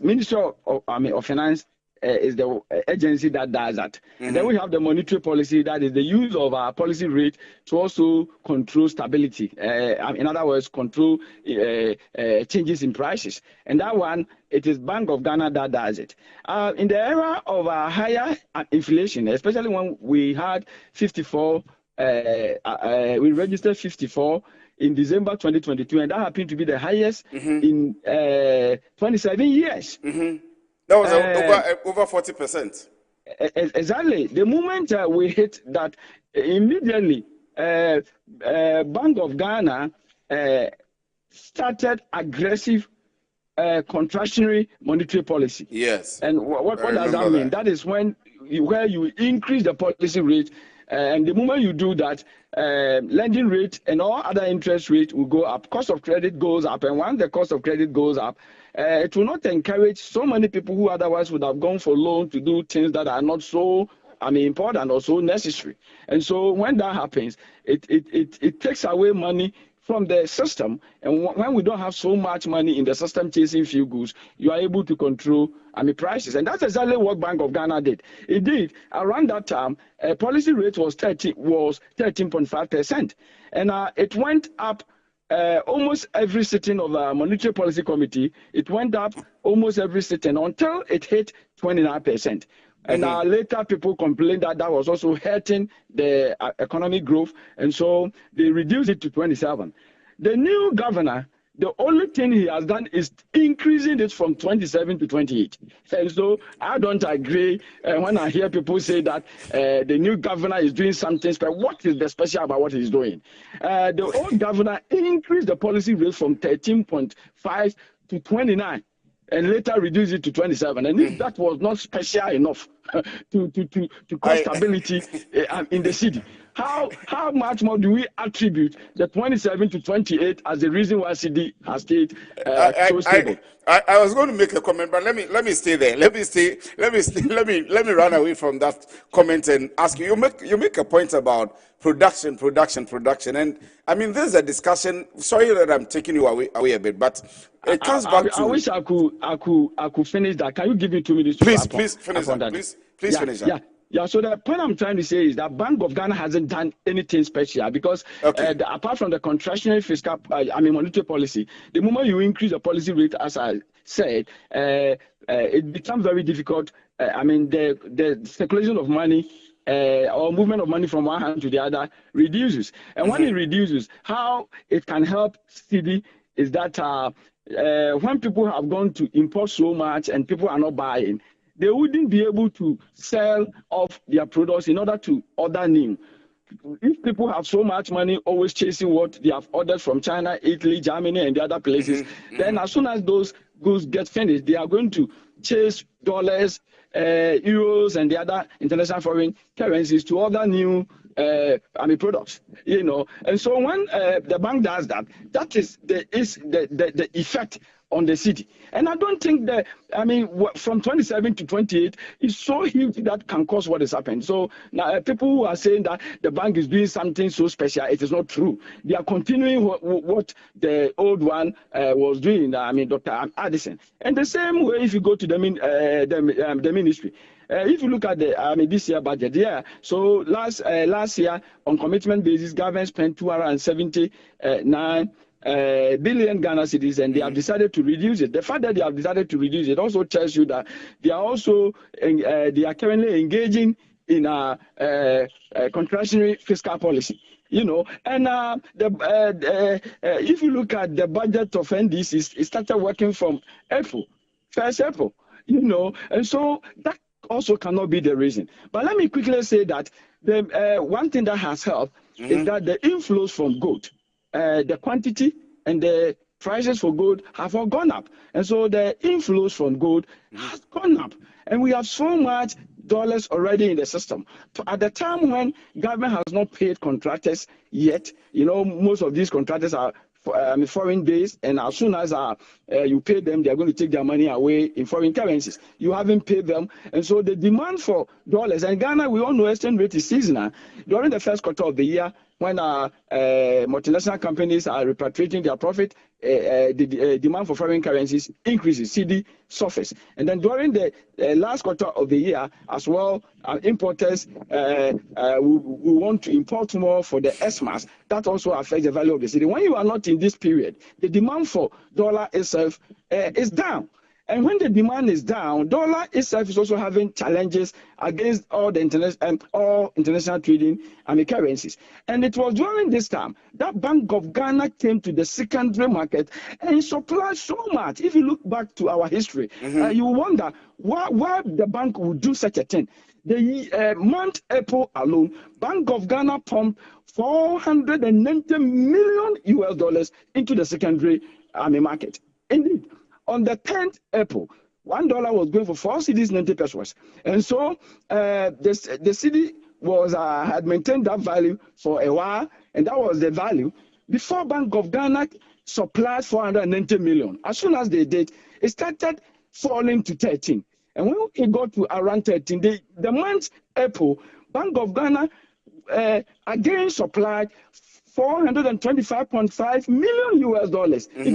Ministry of Finance is the agency that does that. And then we have the monetary policy, that is the use of our policy rate to also control stability. In other words, control changes in prices. And that one, it is Bank of Ghana that does it. In the era of higher inflation, especially when we had 54, we registered 54 in December 2022, and that happened to be the highest in 27 years. That was over 40%. Exactly. The moment we hit that, immediately Bank of Ghana started aggressive contractionary monetary policy. Yes. And what does that mean? That is where you increase the policy rate. And the moment you do that, lending rate and all other interest rates will go up. Cost of credit goes up. And once the cost of credit goes up, it will not encourage so many people who otherwise would have gone for loan to do things that are not so important or so necessary. And so when that happens, it takes away money from the system. And when we don't have so much money in the system chasing few goods, you are able to control prices. And that's exactly what Bank of Ghana did. Indeed, around that time, policy rate was 13.5%. And it went up almost every sitting of the Monetary Policy Committee. It went up almost every sitting until it hit 29%. And later people complained that that was also hurting the economic growth. And so they reduced it to 27. The new governor The only thing he has done is increasing it from 27 to 28. And so I don't agree when I hear people say that the new governor is doing something special. What is the special about what he's doing? The old governor increased the policy rate from 13.5 to 29. And later reduce it to 27. And if that was not special enough to cause stability in the city, how much more do we attribute the 27 to 28 as the reason why CD has stayed so stable? I was going to make a comment, but let me stay there. Let me run away from that comment and ask you. You make a point about production, and I mean this is a discussion. Sorry that I'm taking you away a bit, but it comes back to. I wish I could finish that. Can you give me 2 minutes? Please finish that. Please finish that. Yeah, so the point I'm trying to say is that Bank of Ghana hasn't done anything special because apart from the contractionary fiscal, monetary policy, the moment you increase the policy rate, as I said, it becomes very difficult. The circulation of money or movement of money from one hand to the other reduces. And when it reduces, how it can help CD is that when people have gone to import so much and people are not buying, they wouldn't be able to sell off their products in order to order new. If people have so much money always chasing what they have ordered from China, Italy, Germany, and the other places, then as soon as those goods get finished, they are going to chase dollars, euros, and the other international foreign currencies to order new products, And so when the bank does that, that is the effect on the city. And I don't think that, from 27 to 28 is so huge that can cause what has happened. So now people who are saying that the bank is doing something so special, it is not true. They are continuing what the old one was doing, Dr. Addison. And the same way if you go to the ministry. If you look at the this year budget, so last year on commitment basis, government spent 279 billion Ghana cedis, and they have decided to reduce it. The fact that they have decided to reduce it also tells you that they are also they are currently engaging in a contractionary fiscal policy. And if you look at the budget of NDC, it started working from April, 1st April. And so that also cannot be the reason. But let me quickly say that the one thing that has helped is that the inflows from gold, the quantity and the prices for gold have all gone up. And so the inflows from gold has gone up. And we have so much dollars already in the system. At the time when government has not paid contractors yet, most of these contractors are foreign based, and as soon as you pay them, they are going to take their money away in foreign currencies. You haven't paid them, and so the demand for dollars, and Ghana, we all know exchange rate is seasonal. During the first quarter of the year, when multinational companies are repatriating their profit, the demand for foreign currencies increases, CD suffers. And then during the last quarter of the year as well, importers we want to import more for the ESMAs. That also affects the value of the CD. When you are not in this period, the demand for dollar itself is down. And when the demand is down, dollar itself is also having challenges against all the international trading currencies. And it was during this time that Bank of Ghana came to the secondary market and supplied so much. If you look back to our history, you wonder why the bank would do such a thing. The month April alone, Bank of Ghana pumped $490 million into the secondary market. Indeed. On the 10th April, $1 was going for 4 cedis 90 pesos, and so the cedi was had maintained that value for a while, and that was the value before Bank of Ghana supplied 490 million. As soon as they did, it started falling to 13, and when it got to around 13, the month April, Bank of Ghana again supplied $425.5 million.